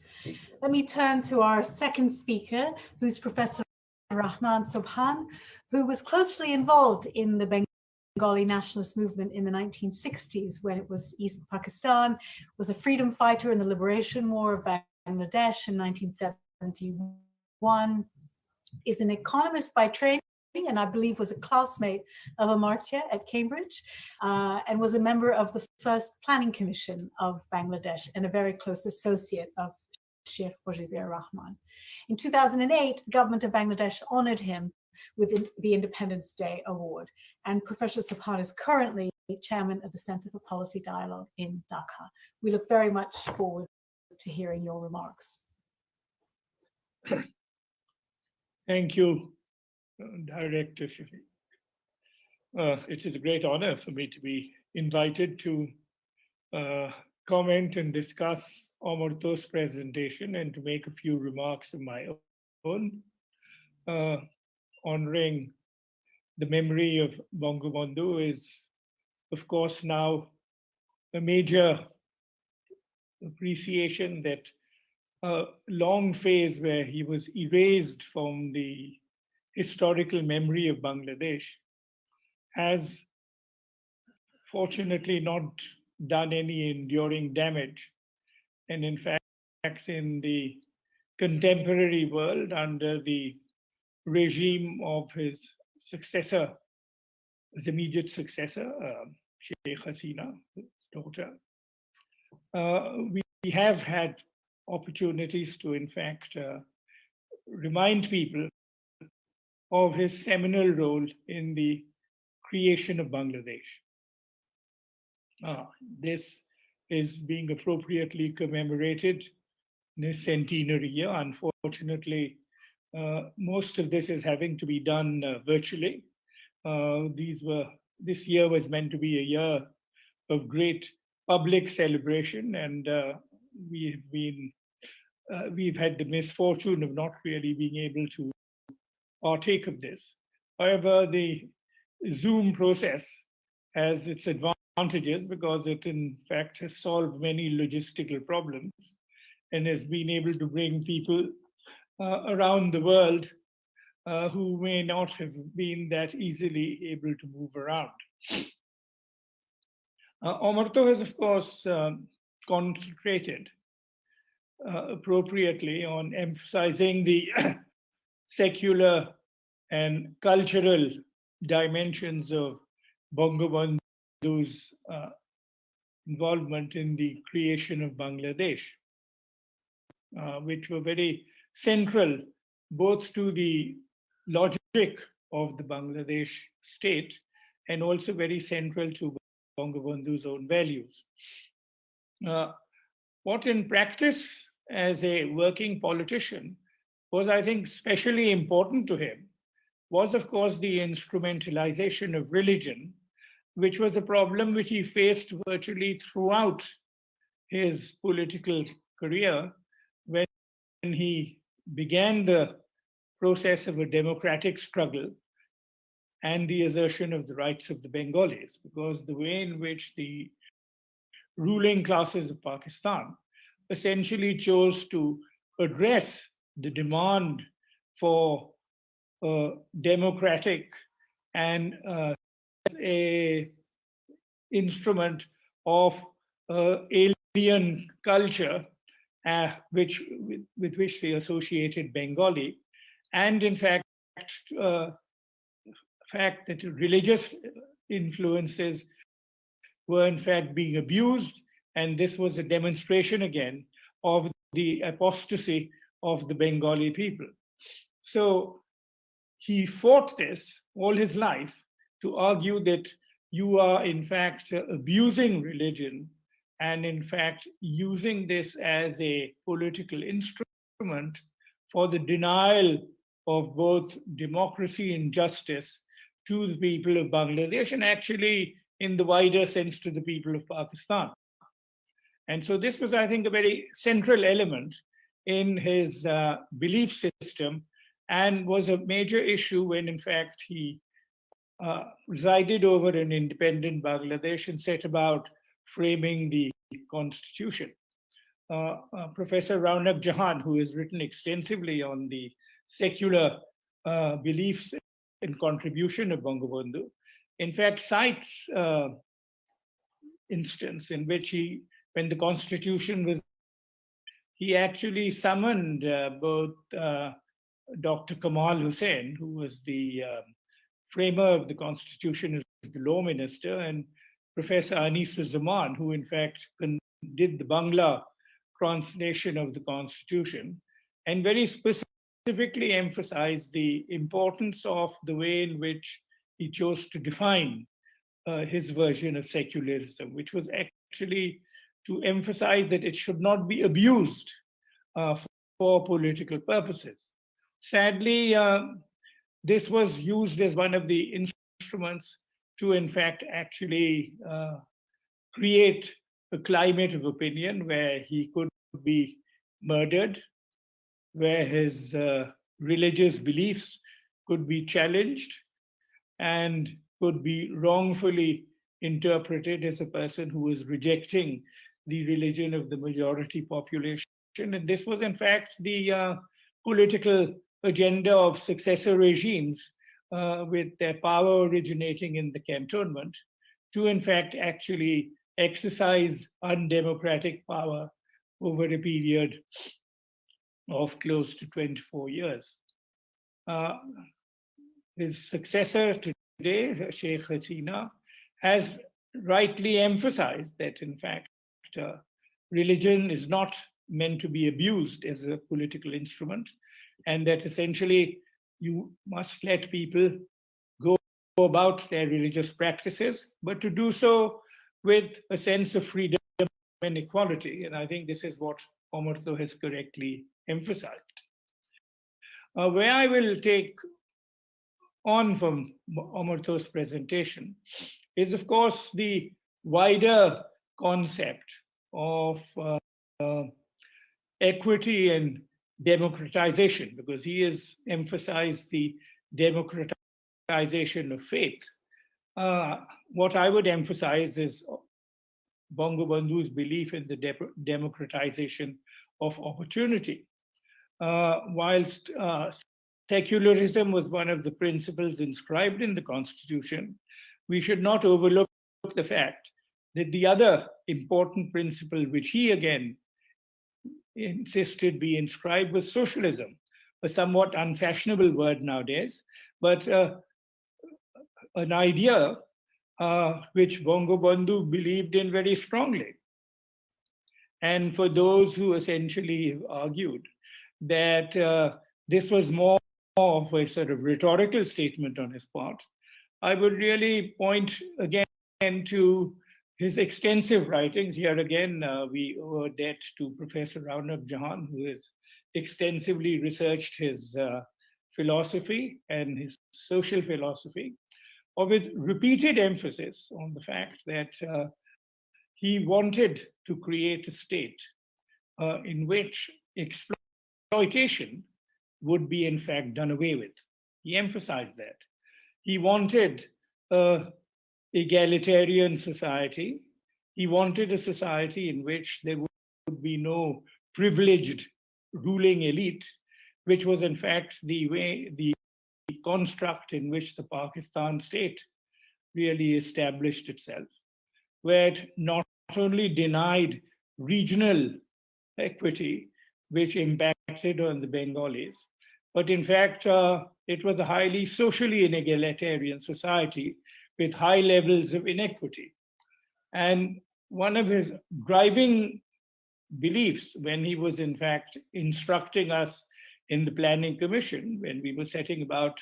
Speaker 5: Let me turn to our second speaker, who's Professor Rahman Sobhan, who was closely involved in the Bengali nationalist movement in the 1960s when it was East Pakistan, was a freedom fighter in the liberation war of Bangladesh in 1971, is an economist by training, and I believe was a classmate of Amartya at Cambridge, and was a member of the first planning commission of Bangladesh and a very close associate of Sheikh Mujibur Rahman. In 2008, the government of Bangladesh honored him with the Independence Day Award. And Professor Subhan is currently chairman of the Center for Policy Dialogue in Dhaka. We look very much forward to hearing your remarks.
Speaker 8: Thank you, Director Shafiq. It is a great honor for me to be invited to comment and discuss Omarto's presentation and to make a few remarks of my own, honoring the memory of Bangabandhu is, of course, now a major appreciation that a long phase where he was erased from the historical memory of Bangladesh has fortunately not done any enduring damage. And in fact, in the contemporary world, under the regime of his successor, his immediate successor, Sheikh Hasina, his daughter, we have had opportunities to, in fact, remind people of his seminal role in the creation of Bangladesh. This is being appropriately commemorated in this centenary year. Unfortunately, most of this is having to be done virtually. This year was meant to be a year of great public celebration, and we've had the misfortune of not really being able to partake of this. However, the Zoom process has its advantages because it in fact has solved many logistical problems and has been able to bring people around the world who may not have been that easily able to move around. Omarto has, of course, concentrated appropriately on emphasizing the secular and cultural dimensions of Bangabandhu's involvement in the creation of Bangladesh, which were very central both to the logic of the Bangladesh state and also very central to Bangabandhu's own values. What in practice as a working politician was, I think, especially important to him was, of course, the instrumentalization of religion, which was a problem which he faced virtually throughout his political career when he began the process of a democratic struggle and the assertion of the rights of the Bengalis, because the way in which the ruling classes of Pakistan essentially chose to address the demand for democratic and a instrument of alien culture with which they associated Bengali, and in fact that religious influences were in fact being abused, and this was a demonstration again of the apostasy of the Bengali people. So he fought this all his life to argue that you are in fact abusing religion and in fact using this as a political instrument for the denial of both democracy and justice to the people of Bangladesh, and actually in the wider sense to the people of Pakistan. And so this was, I think, a very central element in his belief system and was a major issue when in fact he presided over an independent Bangladesh and set about framing the constitution. Professor Raunak Jahan, who has written extensively on the secular beliefs and contribution of Bangabandhu, in fact cites instance in which when the constitution was, he actually summoned both Dr. Kamal Hussain, who was the framer of the constitution as the law minister, and Professor Anisur Zaman, who in fact did the Bangla translation of the constitution, and very specifically emphasized the importance of the way in which he chose to define his version of secularism, which was actually to emphasize that it should not be abused for political purposes. Sadly, this was used as one of the instruments to, in fact, actually create a climate of opinion where he could be murdered, where his religious beliefs could be challenged and could be wrongfully interpreted as a person who was rejecting the religion of the majority population. And this was, in fact, the political agenda of successor regimes with their power originating in the cantonment to, in fact, actually exercise undemocratic power over a period of close to 24 years. His successor today, Sheikh Hasina, has rightly emphasized that, in fact, religion is not meant to be abused as a political instrument, and that essentially you must let people go about their religious practices, but to do so with a sense of freedom and equality. And I think this is what Omartho has correctly emphasized. Where I will take on from Omartho's presentation is, of course, the wider concept of equity and democratization, because he has emphasized the democratization of faith. What I would emphasize is Bangabandhu's belief in the democratization of opportunity. Whilst secularism was one of the principles inscribed in the Constitution, we should not overlook the fact that the other important principle, which he again insisted be inscribed, was socialism, a somewhat unfashionable word nowadays, but an idea which Bangabandhu believed in very strongly. And for those who essentially argued that this was more of a sort of rhetorical statement on his part, I would really point again to his extensive writings. Here again, we owe a debt to Professor Raunaq Jahan, who has extensively researched his philosophy and his social philosophy, with repeated emphasis on the fact that he wanted to create a state in which exploitation would be, in fact, done away with. He emphasized that. He wanted an egalitarian society. He wanted a society in which there would be no privileged ruling elite, which was, in fact, the construct in which the Pakistan state really established itself, where it not only denied regional equity, which impacted on the Bengalis, but in fact, it was a highly socially inegalitarian society with high levels of inequity. And one of his driving beliefs when he was, in fact, instructing us in the Planning Commission, when we were setting about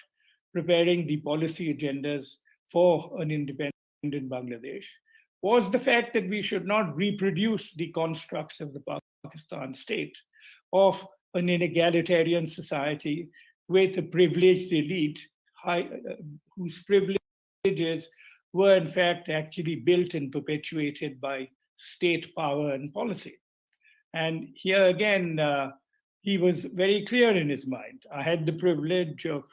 Speaker 8: preparing the policy agendas for an independent Bangladesh, was the fact that we should not reproduce the constructs of the Pakistan state of an inegalitarian society with a privileged elite whose privileges were in fact actually built and perpetuated by state power and policy. And here again, he was very clear in his mind. I had the privilege of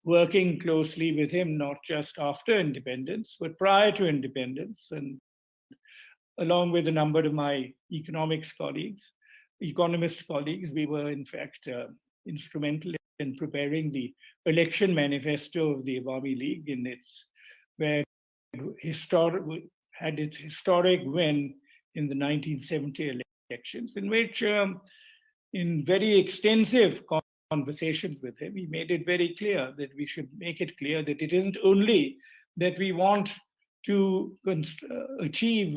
Speaker 8: working closely with him, not just after independence, but prior to independence, and along with a number of my economist colleagues, we were in fact instrumental in preparing the election manifesto of the Awami League, where it had its historic win in the 1970 elections, in which in very extensive conversations with him, he made it very clear that we should make it clear that it isn't only that we want to achieve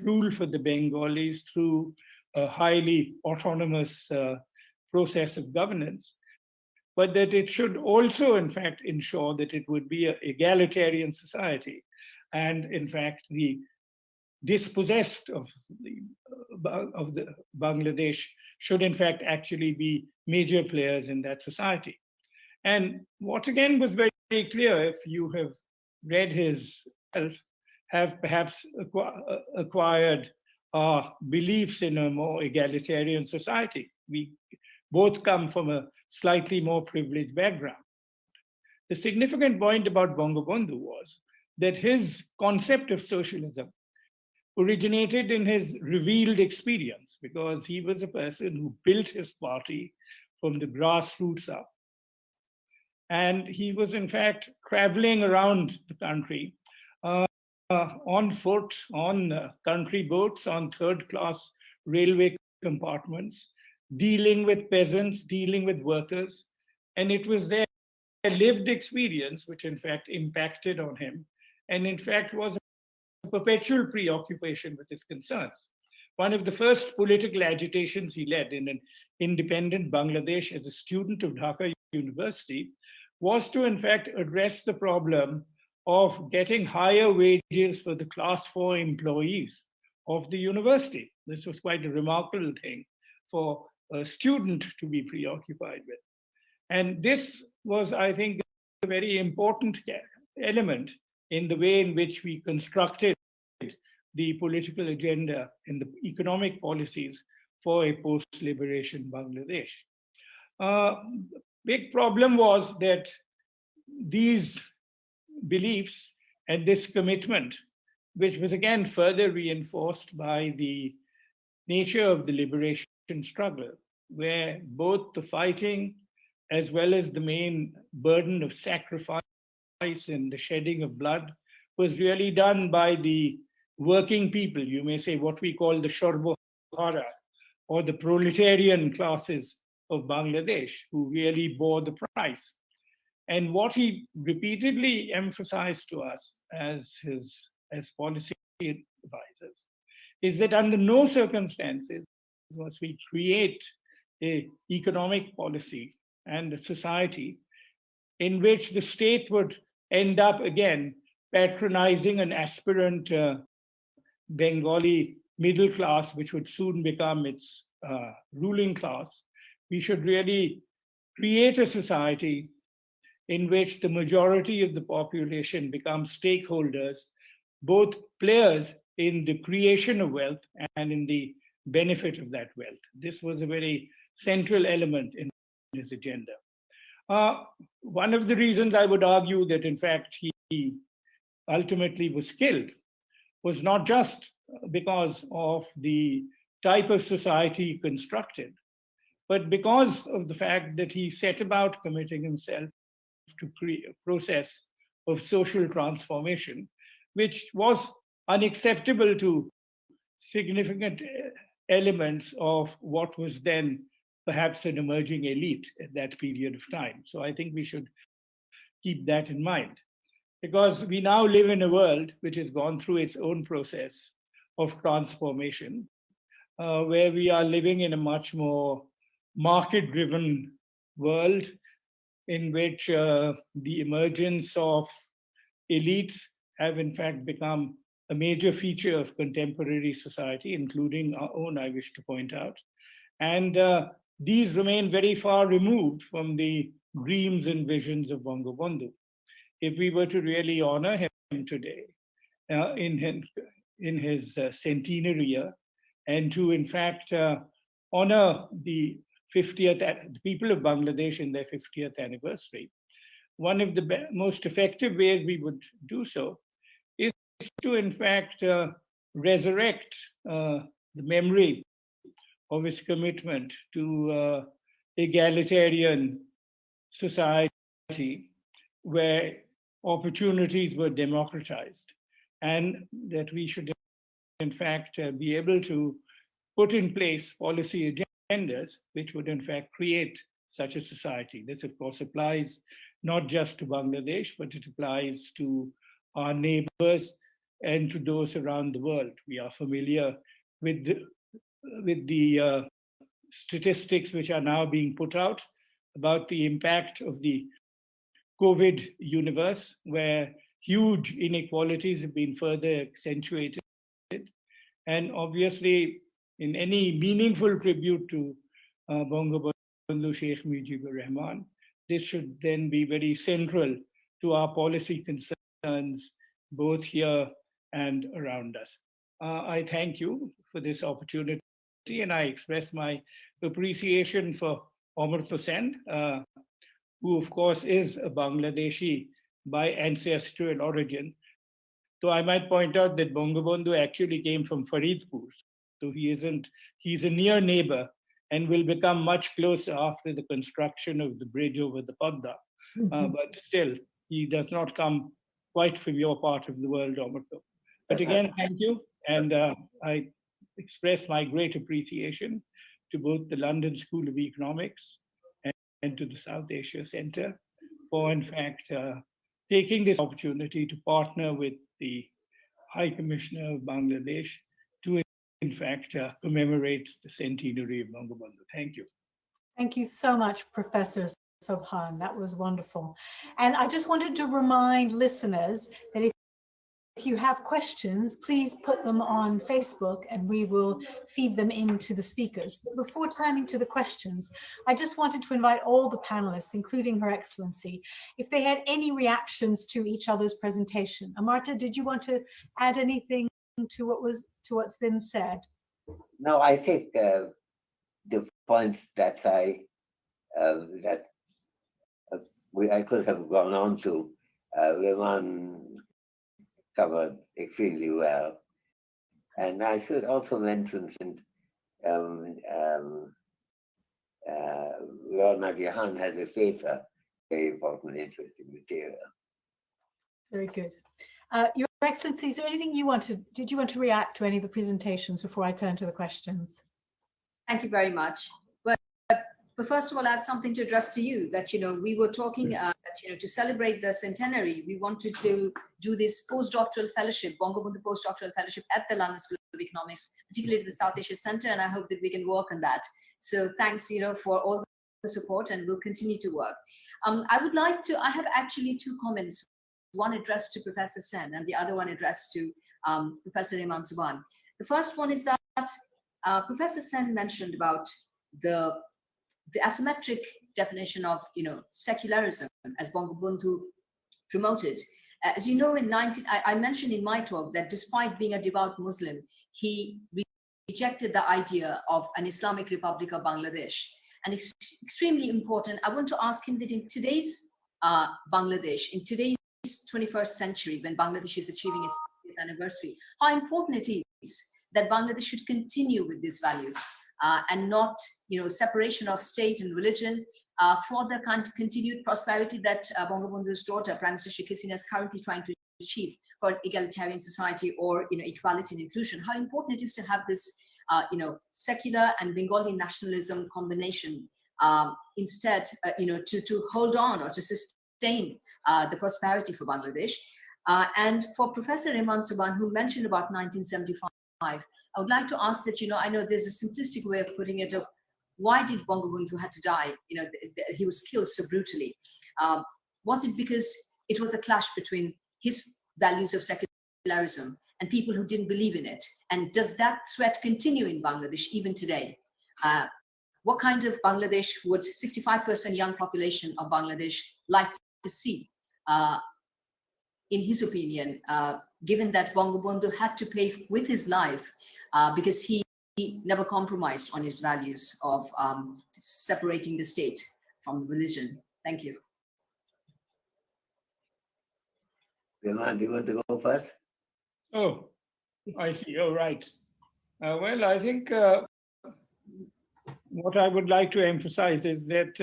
Speaker 8: rule for the Bengalis through a highly autonomous process of governance, but that it should also, in fact, ensure that it would be an egalitarian society. And in fact, the dispossessed of the Bangladesh should, in fact, actually be major players in that society. And what again was very, very clear, if you have read his have perhaps acquired our beliefs in a more egalitarian society. We both come from a slightly more privileged background. The significant point about Bangabandhu was that his concept of socialism originated in his revealed experience, because he was a person who built his party from the grassroots up. And he was, in fact, traveling around the country on foot, on country boats, on third-class railway compartments, dealing with peasants, dealing with workers. And it was their lived experience which, in fact, impacted on him, and in fact was a perpetual preoccupation with his concerns. One of the first political agitations he led in an independent Bangladesh as a student of Dhaka University was to, in fact, address the problem of getting higher wages for the class 4 employees of the university. This was quite a remarkable thing for a student to be preoccupied with. And this was, I think, a very important element in the way in which we constructed the political agenda and the economic policies for a post-liberation Bangladesh. Big problem was that these beliefs and this commitment, which was again further reinforced by the nature of the liberation struggle, where both the fighting as well as the main burden of sacrifice and the shedding of blood was really done by the working people, you may say what we call the Sarbohara, or the proletarian classes of Bangladesh, who really bore the price. And what he repeatedly emphasized to us as policy advisors is that under no circumstances must we create an economic policy and a society in which the state would end up again patronizing an aspirant Bengali middle class, which would soon become its ruling class. We should really create a society in which the majority of the population becomes stakeholders, both players in the creation of wealth and in the benefit of that wealth. This was a very central element in his agenda. One of the reasons I would argue that, in fact, he ultimately was killed was not just because of the type of society constructed, but because of the fact that he set about committing himself to create a process of social transformation, which was unacceptable to significant elements of what was then perhaps an emerging elite at that period of time. So I think we should keep that in mind, because we now live in a world which has gone through its own process of transformation, where we are living in a much more market-driven world in which the emergence of elites have in fact become a major feature of contemporary society, including our own, I wish to point out. And these remain very far removed from the dreams and visions of Bangabandhu. If we were to really honor him today in his centenary year, and to in fact honor the 50th, the people of Bangladesh in their 50th anniversary, one of the most effective ways we would do so is to in fact resurrect the memory of his commitment to egalitarian society where opportunities were democratized, and that we should in fact be able to put in place policy agendas which would in fact create such a society. This of course applies not just to Bangladesh, but it applies to our neighbors and to those around the world. We are familiar with the statistics which are now being put out about the impact of the COVID universe, where huge inequalities have been further accentuated. And obviously, in any meaningful tribute to Bangabandhu Sheikh Mujibur Rahman, this should then be very central to our policy concerns, both here and around us. I thank you for this opportunity, and I express my appreciation for Amartya Sen, who of course is a Bangladeshi by ancestral origin. So I might point out that Bangabandhu actually came from Faridpur. So he's a near neighbor and will become much closer after the construction of the bridge over the Padda. But still, he does not come quite from your part of the world, Amartya. But again, thank you. And I express my great appreciation to both the London School of Economics and to the South Asia Center for, in fact, taking this opportunity to partner with the High Commissioner of Bangladesh to, in fact, commemorate the centenary of Bangabandhu. Thank you.
Speaker 5: Thank you so much, Professor Sobhan. That was wonderful. And I just wanted to remind listeners that if you have questions, please put them on Facebook and we will feed them into the speakers. But before turning to the questions, I just wanted to invite all the panelists, including Her Excellency, if they had any reactions to each other's presentation. Amartya, did you want to add anything to what's been said?
Speaker 7: No, I think the points that I could have gone on to, Rahman covered extremely well. And I should also mention, Lord Nagihan has a paper, very important, interesting material.
Speaker 5: Very good. Your Excellency, is there anything did you want to react to any of the presentations before I turn to the questions?
Speaker 6: Thank you very much. But first of all, I have something to address to you that, we were talking that, to celebrate the centenary, we wanted to do this postdoctoral fellowship, Bangabandhu postdoctoral fellowship at the London School of Economics, particularly the South Asia Center, and I hope that we can work on that. So thanks, for all the support, and we'll continue to work. I have actually two comments, one addressed to Professor Sen and the other one addressed to Professor Rehman Subhan. The first one is that Professor Sen mentioned about the asymmetric definition of secularism as Bangabandhu promoted. As you know, I mentioned in my talk that despite being a devout Muslim, he rejected the idea of an Islamic Republic of Bangladesh. And it's extremely important. I want to ask him that in today's Bangladesh, in today's 21st century, when Bangladesh is achieving its 50th anniversary, how important it is that Bangladesh should continue with these values. And not, separation of state and religion for the continued prosperity that Bangabandhu's daughter, Prime Minister Sheikh Hasina, is currently trying to achieve for egalitarian society or, equality and inclusion. How important it is to have this, secular and Bengali nationalism combination instead, to hold on or to sustain the prosperity for Bangladesh. And for Professor Rehman Subhan, who mentioned about 1975, I would like to ask that, I know there's a simplistic way of putting it of why did Bangabandhu had to die? He was killed so brutally. Was it because it was a clash between his values of secularism and people who didn't believe in it? And does that threat continue in Bangladesh even today? What kind of Bangladesh would 65% young population of Bangladesh like to see? In his opinion, given that Bangabandhu had to pay with his life because he never compromised on his values of separating the state from religion. Thank you.
Speaker 7: Rehman, do you want to go first?
Speaker 8: Oh, I see. Oh, right. Well, I think what I would like to emphasize is that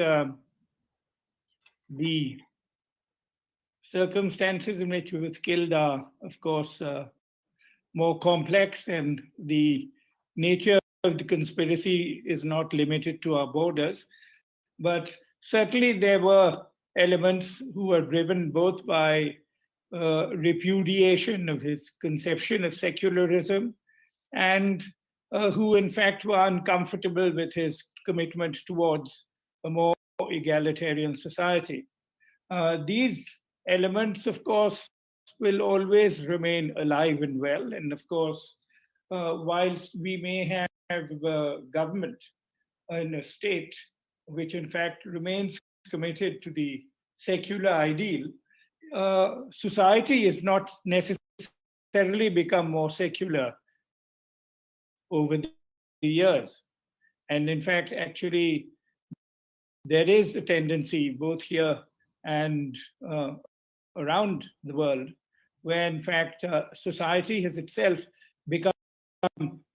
Speaker 8: the circumstances in which he was killed are, of course, more complex, and the nature of the conspiracy is not limited to our borders. But certainly there were elements who were driven both by repudiation of his conception of secularism, and who in fact were uncomfortable with his commitment towards a more egalitarian society. These elements, of course, will always remain alive and well. And of course, whilst we may have a government in a state which in fact remains committed to the secular ideal, society is not necessarily become more secular over the years. And in fact, actually, there is a tendency both here and around the world where in fact society has itself become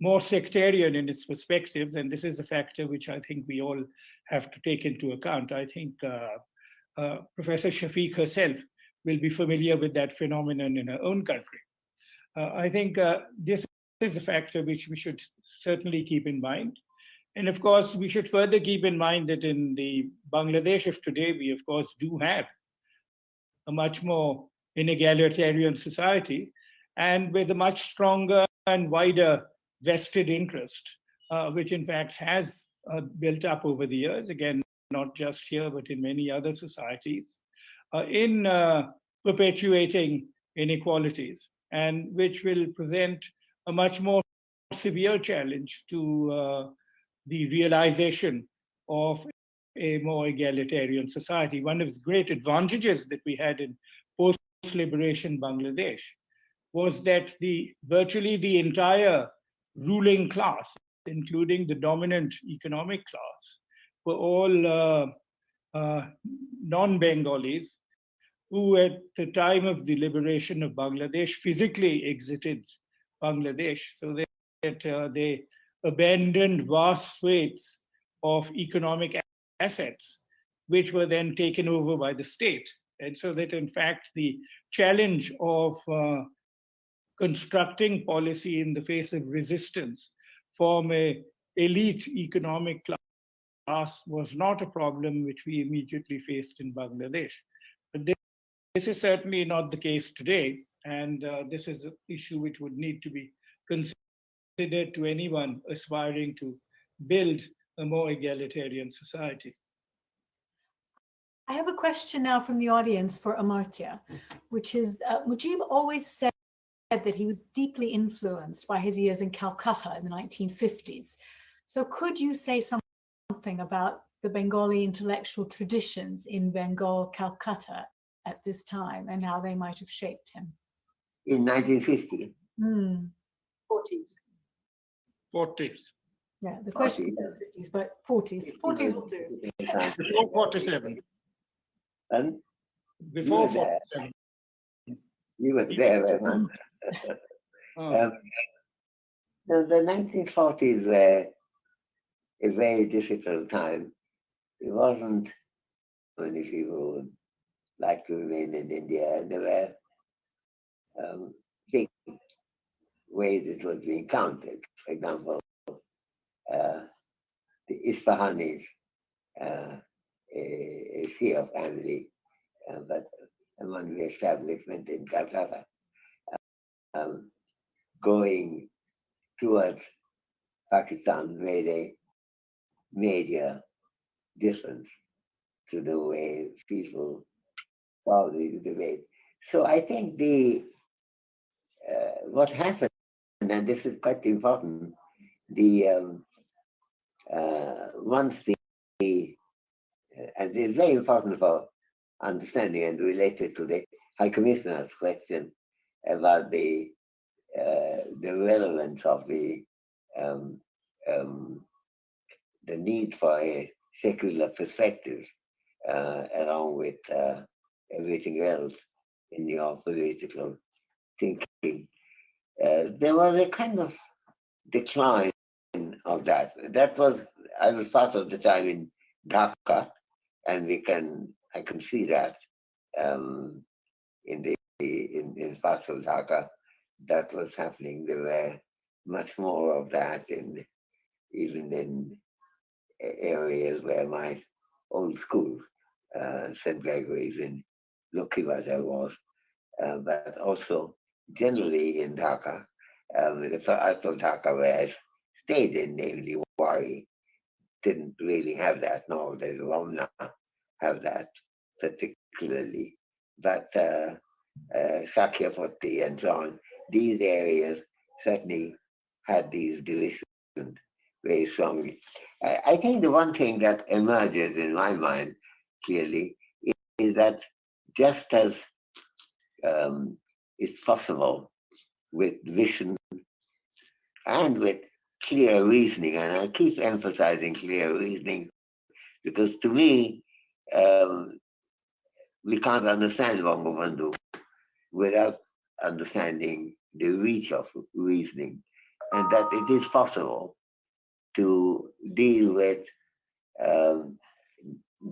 Speaker 8: more sectarian in its perspectives, and this is a factor which I think we all have to take into account. I think Professor Shafiq herself will be familiar with that phenomenon in her own country. I think this is a factor which we should certainly keep in mind. And of course, we should further keep in mind that in the Bangladesh of today, we of course do have a much more inegalitarian society, and with a much stronger and wider vested interest, which in fact has built up over the years, again, not just here, but in many other societies, in perpetuating inequalities, and which will present a much more severe challenge to the realization of a more egalitarian society. One of the great advantages that we had in post-liberation Bangladesh was that virtually the entire ruling class, including the dominant economic class, were all non-Bengalis who at the time of the liberation of Bangladesh physically exited Bangladesh, so that they abandoned vast swathes of economic assets, which were then taken over by the state. And so that in fact, the challenge of constructing policy in the face of resistance from an elite economic class was not a problem which we immediately faced in Bangladesh. But this is certainly not the case today. And this is an issue which would need to be considered to anyone aspiring to build a more egalitarian society.
Speaker 5: I have a question now from the audience for Amartya, which is, Mujib always said that he was deeply influenced by his years in Calcutta in the 1950s. So could you say something about the Bengali intellectual traditions in Bengal, Calcutta at this time, and how they might have shaped him?
Speaker 7: In 1950?
Speaker 6: 40s.
Speaker 8: 40s.
Speaker 5: Yeah, the question is 50s, but 40s. 40s will do.
Speaker 8: Before 47.
Speaker 7: And
Speaker 8: Before 47.
Speaker 7: you were there, everyone. The 1940s were a very difficult time. It wasn't many people would like to remain in India, and there were big ways it was being counted. For example, the Isfahanis, a Shia family, but among the establishment in Calcutta, going towards Pakistan made a major difference to the way people saw the debate. So I think what happened, and this is quite important, once and it's very important for understanding and related to the High Commissioner's question about the relevance of the need for a secular perspective along with everything else in your political thinking. There was a kind of decline of that. I was part of the time in Dhaka, and I can see that in parts of Dhaka that was happening. There were much more of that even in areas where my old school, St. Gregory's in Lokhiwada was. but also generally in Dhaka, the part of Dhaka where I stayed in, namely Wari, didn't really have that, nor did Ramna have that particularly. But Sakyapati and so on, these areas certainly had these divisions very strongly. I think the one thing that emerges in my mind clearly is that just as is possible with vision and with clear reasoning, and I keep emphasizing clear reasoning because to me, we can't understand Bangabandhu without understanding the reach of reasoning, and that it is possible to deal with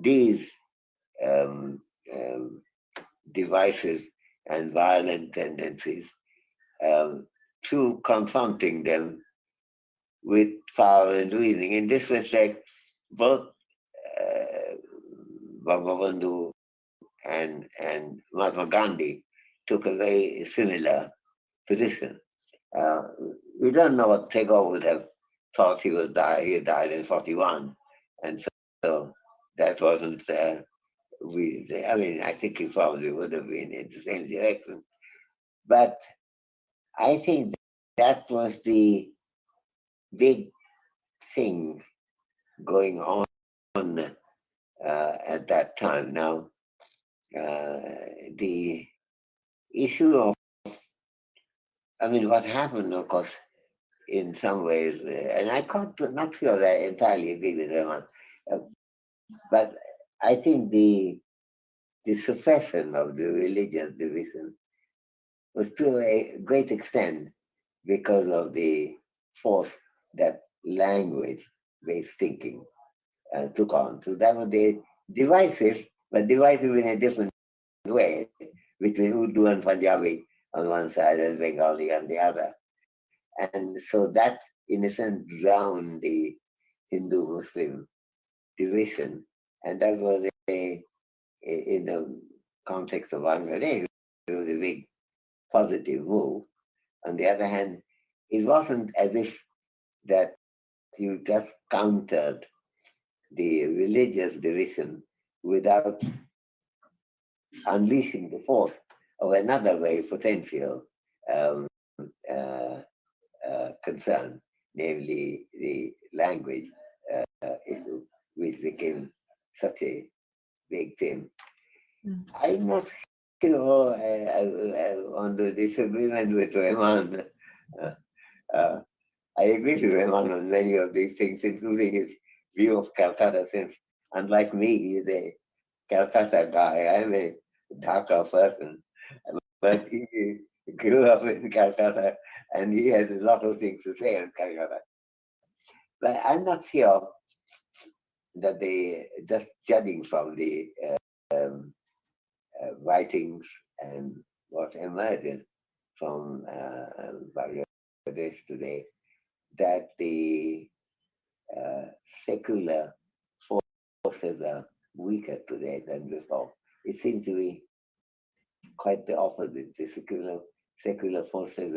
Speaker 7: these um, devices and violent tendencies through confronting them with power and reasoning. In this respect, both Bangabandhu and Mahatma Gandhi took a very similar position. We don't know what Tagore would have thought he would die. He died in 41. And so that wasn't, I mean, I think he probably would have been in the same direction. But I think that was the big thing going on at that time. Now, the issue of, I mean, what happened, of course, in some ways, and I can't, not sure that I entirely agree with Rahman, but I think the suppression of the religious division was to a great extent because of the force that language-based thinking took on. So that was the divisive, but divisive in a different way, between Urdu and Punjabi on one side and Bengali on the other. And so that, in a sense, drowned the Hindu-Muslim division. And that was in the context of Bangladesh, it was a big positive move. On the other hand, it wasn't as if that you just countered the religious division without unleashing the force of another very potential concern, namely the language issue, which became such a big thing. I'm not sure on the disagreement with Rahman. I agree with Rahman on many of these things, including his view of Calcutta, since unlike me, he's a Calcutta guy. I'm a Dhaka person, but he grew up in Calcutta and he has a lot of things to say on Calcutta. But I'm not sure that they, just judging from the writings and what emerges from Bangladesh today, that the secular forces are weaker today than before. It seems to be quite the opposite. The secular forces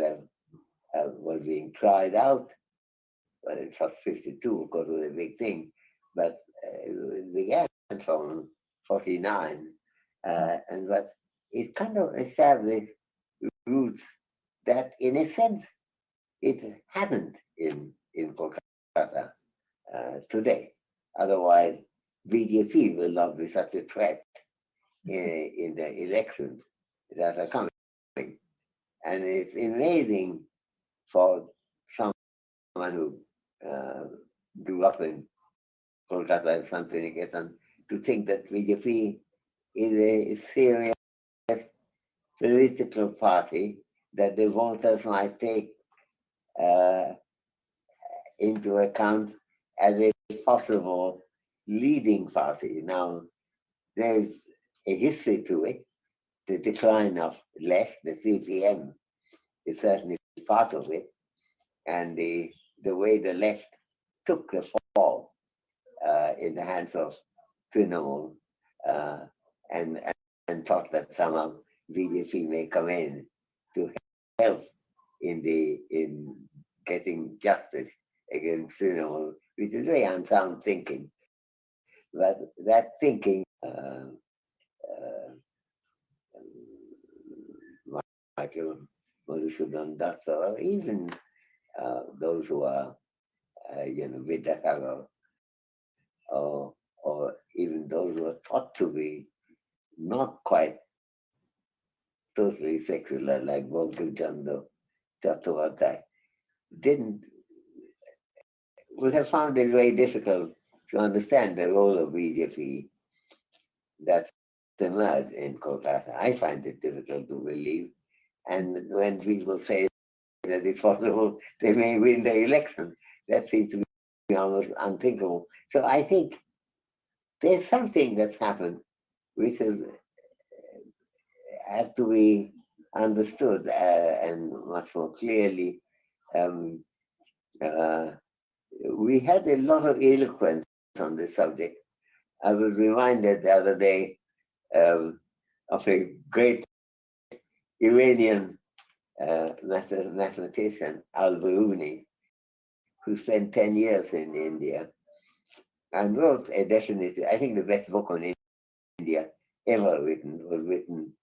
Speaker 7: were being tried out. Well, it was 52, of course, was a big thing, but it began from 49, and but it kind of established roots that, in a sense, it hadn't in Kolkata today. Otherwise, BJP will not be such a threat in the elections that are coming. And it's amazing for someone who grew up in Kolkata and Santiniketan to think that BJP is a serious political party that the voters might take into account as a possible leading party. Now, there's a history to it. The decline of left, the CPM, is certainly part of it, and the way the left took the fall in the hands of Trinamool and thought that somehow BJP may come in to help in getting justice against Trinamool, which is very unsound thinking. But that thinking, Michael Madhusudan Datta, or even those who are, Vidyadhara, or even those who are thought to be not quite totally secular, like Bankim Chandra Chattopadhyay, would have found it very difficult to understand the role of BJP that's emerged in Kolkata. I find it difficult to believe. And when people say that it's possible they may win the election, that seems to be almost unthinkable. So I think there's something that's happened which has to be understood and much more clearly. We had a lot of eloquence on this subject. I was reminded the other day of a great Iranian mathematician, Al-Biruni, who spent 10 years in India and wrote a definitive, I think the best book on India ever written was written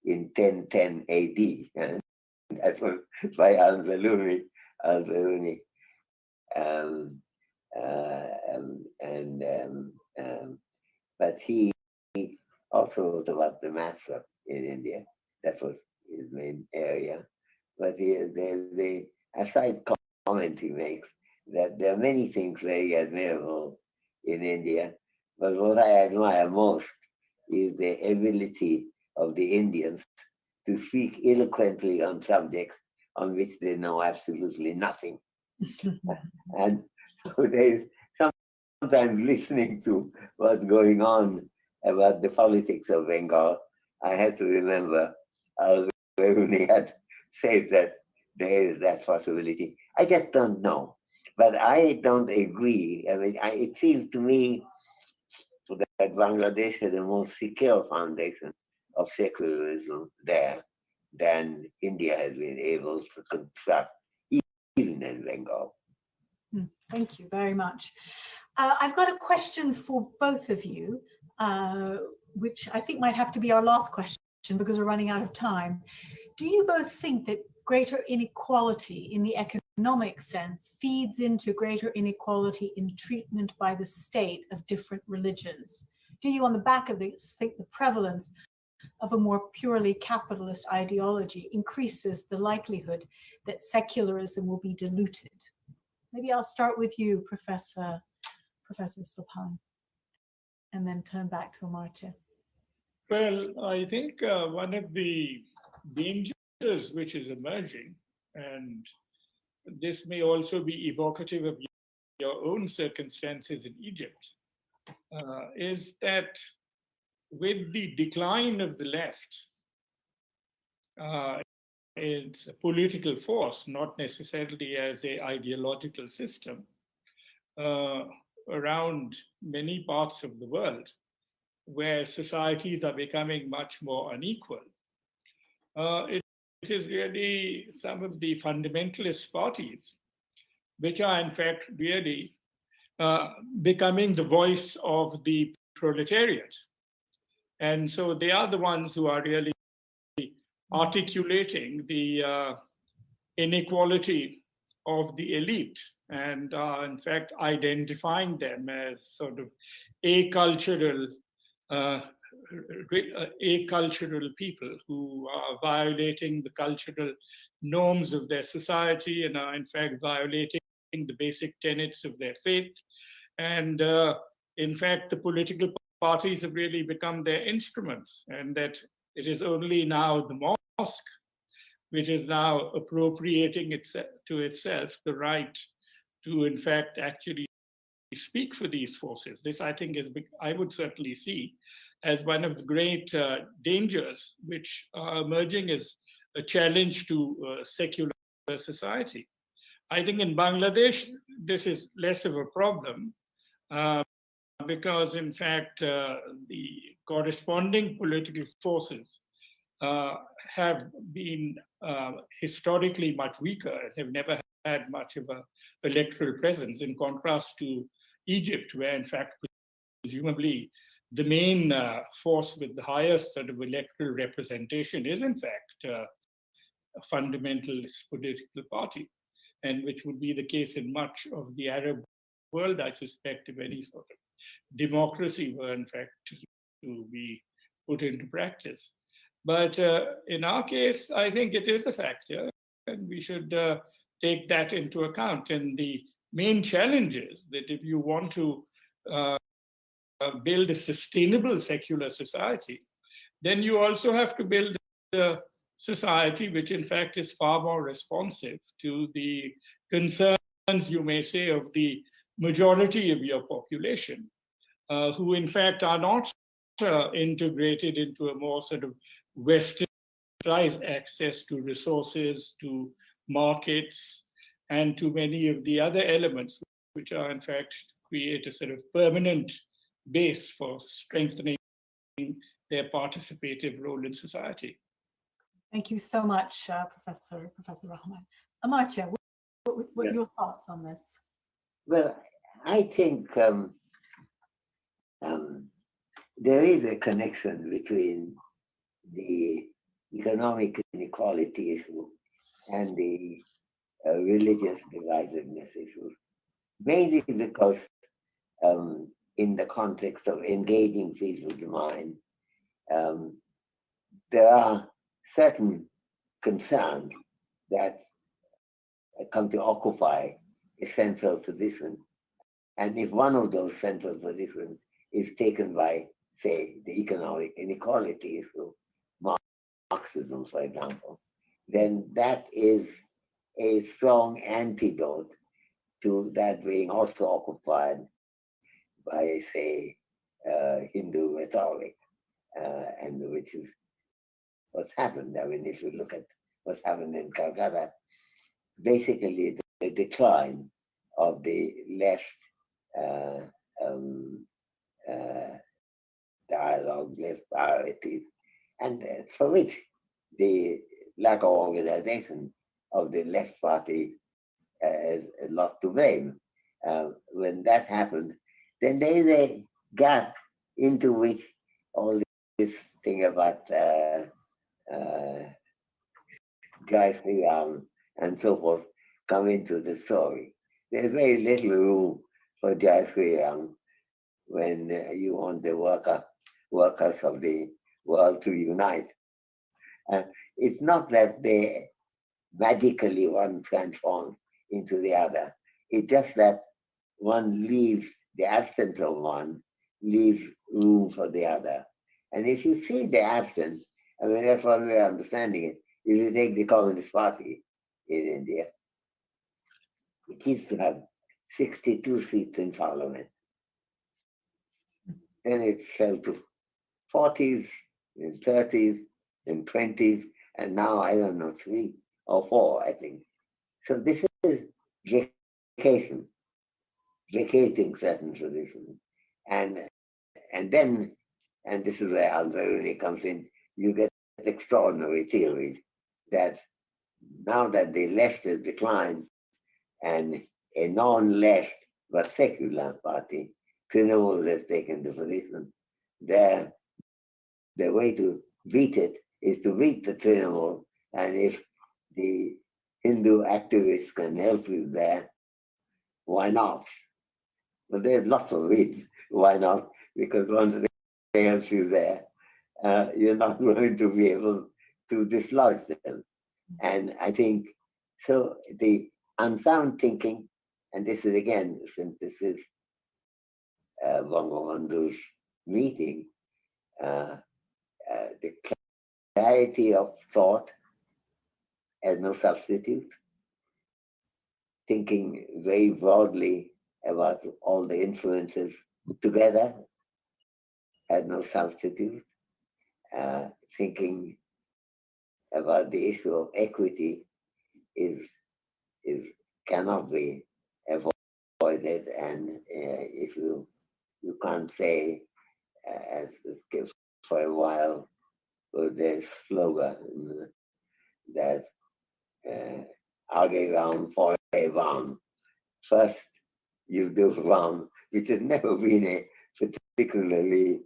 Speaker 7: in 1010 AD. And that was by Al-Biruni. But he also wrote about the maths in India. That was his main area. But the aside comment he makes that there are many things very admirable in India, but what I admire most is the ability of the Indians to speak eloquently on subjects on which they know absolutely nothing. And so there's sometimes listening to what's going on about the politics of Bengal, I have to remember when he had said that there is that possibility. I just don't know. But I don't agree. I mean, it seems to me that Bangladesh has a more secure foundation of secularism there than India has been able to construct, even in Bengal.
Speaker 5: Thank you very much. I've got a question for both of you, which I think might have to be our last question because we're running out of time. Do you both think that greater inequality in the economic sense feeds into greater inequality in treatment by the state of different religions? Do you, on the back of this, think the prevalence of a more purely capitalist ideology increases the likelihood that secularism will be diluted? Maybe I'll start with you, Professor Sobhan, and then turn back to Amartya.
Speaker 8: Well, I think one of the dangers which is emerging, and this may also be evocative of your own circumstances in Egypt, is that with the decline of the left, it's a political force, not necessarily as an ideological system, around many parts of the world, where societies are becoming much more unequal. It is really some of the fundamentalist parties, which are in fact really becoming the voice of the proletariat. And so they are the ones who are really articulating the inequality of the elite and are in fact identifying them as sort of acultural people who are violating the cultural norms of their society and are in fact violating the basic tenets of their faith. And in fact, the political parties have really become their instruments, and that it is only now the mosque which is now appropriating to itself the right to in fact actually speak for these forces. This, I think, I would certainly see as one of the great dangers which are emerging as a challenge to secular society. I think in Bangladesh, this is less of a problem because in fact, the corresponding political forces have been historically much weaker and have never had much of a electoral presence, in contrast to Egypt, where in fact, presumably, the main force with the highest sort of electoral representation is in fact a fundamentalist political party, and which would be the case in much of the Arab world, I suspect, if any sort of democracy were in fact to be put into practice. But in our case, I think it is a factor, and we should take that into account. And the main challenge is that if you want to build a sustainable secular society, then you also have to build a society which in fact is far more responsive to the concerns, you may say, of the majority of your population, who in fact are not integrated into a more sort of westernized access to resources, to markets, and to many of the other elements which are in fact create a sort of permanent base for strengthening their participative role in society.
Speaker 5: Thank you so much, Professor Rahman. Amartya, what are your thoughts on this?
Speaker 7: Well, I think there is a connection between the economic inequality issue and the religious dividedness issue, mainly because in the context of engaging people's mind, there are certain concerns that come to occupy a central position. And if one of those central positions is taken by, say, the economic inequality issue, Marxism, for example, then that is a strong antidote to that being also occupied by, say, Hindu rhetoric, and which is what's happened. I mean, if you look at what's happened in Calcutta, basically the decline of the left dialogue, left priorities, and for which the lack of organization of the left party is a lot to blame. When that happened, then there is a gap into which all this thing about Jai Sri Ram and so forth come into the story. There's very little room for Jai Sri Ram when you want the workers of the world to unite. It's not that they magically one transforms into the other. It's just that one leaves, the absence of one leaves room for the other. And if you see the absence, I mean, that's one way of understanding it. If you take the Communist Party in India, it used to have 62 seats in parliament. Then it fell to 40s, and 30s, and 20s, and now I don't know, 3 or 4, I think. So this is vacating certain positions. And then, and this is where Al-Biruni comes in, you get extraordinary theories that now that the left has declined and a non-left but secular party, Trinamool has taken the position, the way to beat it is to beat the Trinamool, and if the Hindu activists can help you there, why not? But there's lots of reasons why not, because once they help you there, you're not going to be able to dislodge them. And I think, so the unsound thinking, and this is again, since this is Bangabandhu's meeting, the clarity of thought as no substitute, thinking very broadly about all the influences together as no substitute, thinking about the issue of equity is cannot be avoided, and if you can't say, as for a while, was their slogan that Aage round for a round. First, you do round, which has never been a particularly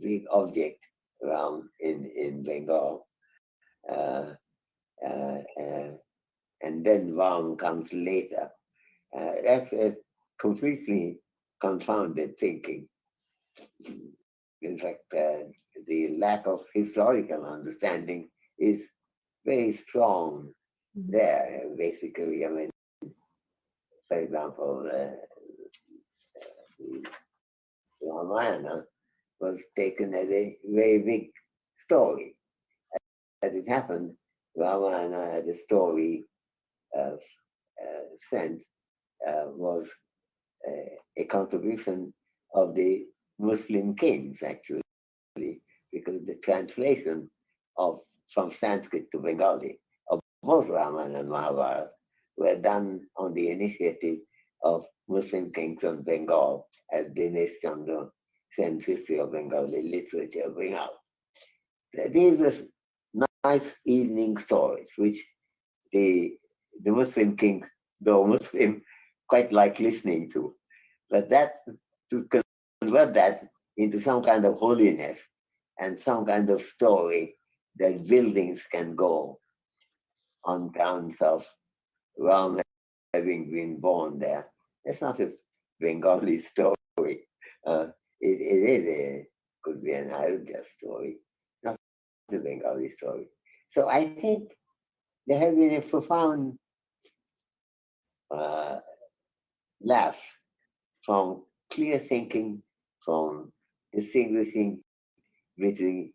Speaker 7: big object around in Bengal. And then round comes later. That's a completely confounded thinking. In fact, the lack of historical understanding is very strong there, basically. I mean, for example, Ramayana was taken as a very big story. As it happened, Ramayana as a story sense was a contribution of the Muslim kings, actually, because the translation from Sanskrit to Bengali of both Ramayana and Mahabharata were done on the initiative of Muslim kings of Bengal, as Dinesh Chandra Sen's History of Bengali Literature bring out. These were nice evening stories, which the Muslim kings, though Muslim, quite like listening to. But that, to convert that into some kind of holiness and some kind of story that buildings can go on grounds of Ram having been born there. It's not a Bengali story. It could be an Ayodhya story, not a Bengali story. So I think there has been a profound lapse from clear thinking, from distinguishing between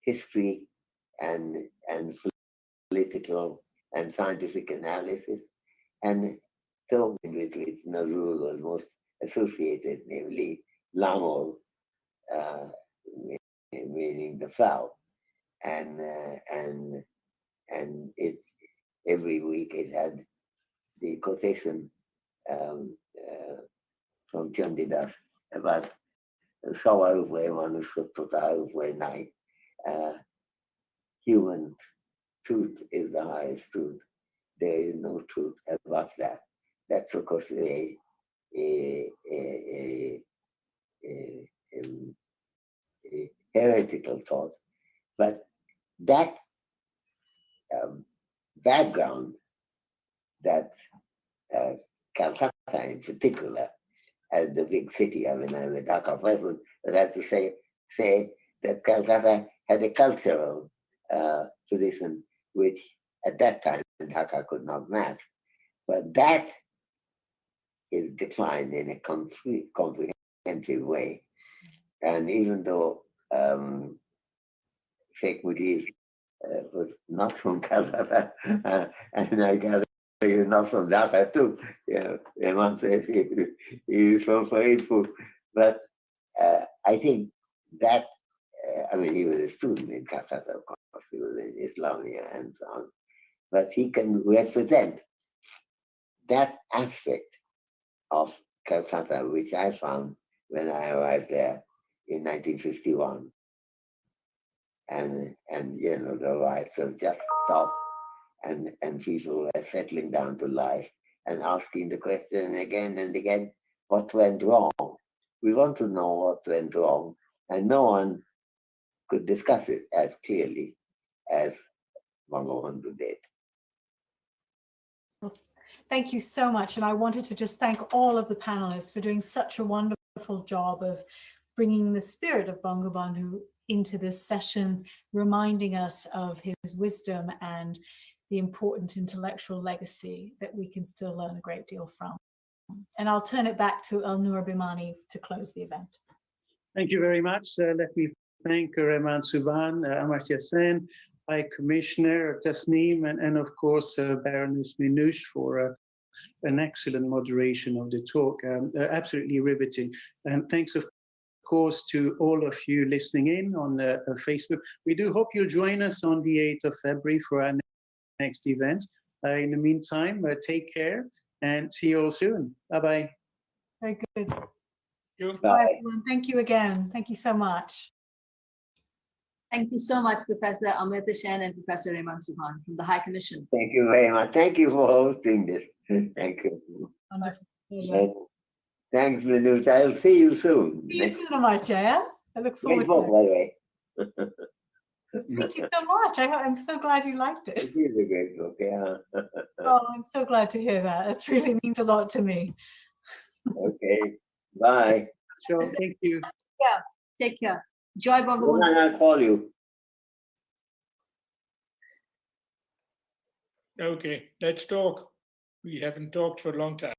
Speaker 7: history and political and scientific analysis, and so in which Nazrul was most associated, namely Lamol, meaning the fowl, and it's every week it had the quotation from Chandidas about Sawarupwe Manusuptatarupwe Nai. Human truth is the highest truth. There is no truth above that. That's of course a heretical thought, but that background that Calcutta in particular, as the big city, I mean, I'm a Dhaka person, but I have to say that Calcutta had a cultural tradition which at that time Dhaka could not match. But that is declined in a comprehensive way. And even though Sheikh Mujib was not from Calcutta, and I gather he's not from Dhaka too. One says he is from Faridpur. But I think that, I mean, he was a student in Calcutta, of course, he was in Islamia and so on. But he can represent that aspect of Calcutta, which I found when I arrived there in 1951. And the riots have just stopped, and people were settling down to life and asking the question again and again, what went wrong? We want to know what went wrong, and no one could discuss it as clearly as Bangabandhu did.
Speaker 5: Thank you so much. And I wanted to just thank all of the panelists for doing such a wonderful job of bringing the spirit of Bangabandhu into this session, reminding us of his wisdom and the important intellectual legacy that we can still learn a great deal from. And I'll turn it back to Elnur Bhimani to close the event.
Speaker 4: Thank you very much. Let me thank Rehman Subhan, Amartya Sen, High Commissioner Tasneem, and of course Baroness Minouche for an excellent moderation of the talk. Absolutely riveting. And thanks, of course, to all of you listening in on Facebook. We do hope you'll join us on the 8th of February for our next event. In the meantime, take care and see you all soon. Bye-bye.
Speaker 5: Very good.
Speaker 7: Bye.
Speaker 5: Bye, everyone. Thank you again. Thank you so much.
Speaker 6: Thank you so much, Professor Amartya Sen and Professor Rehman Subhan from the High Commission.
Speaker 7: Thank you very much. Thank you for hosting this. Thank you.
Speaker 5: Wonderful.
Speaker 7: And thanks, Manoj. I'll see you soon.
Speaker 5: See you soon, Amartya. Yeah? I look
Speaker 7: Great
Speaker 5: forward
Speaker 7: book,
Speaker 5: to
Speaker 7: by the way.
Speaker 5: it. Thank you so much. I'm so glad you liked it.
Speaker 7: It is a great book, yeah.
Speaker 5: Oh, I'm so glad to hear that. It really means a lot to me.
Speaker 7: Okay, bye.
Speaker 4: Sure, thank you.
Speaker 6: Take care. Joy
Speaker 7: Roman,
Speaker 6: Bangabandhu.
Speaker 7: I'll call you.
Speaker 8: Okay, let's talk. We haven't talked for a long time.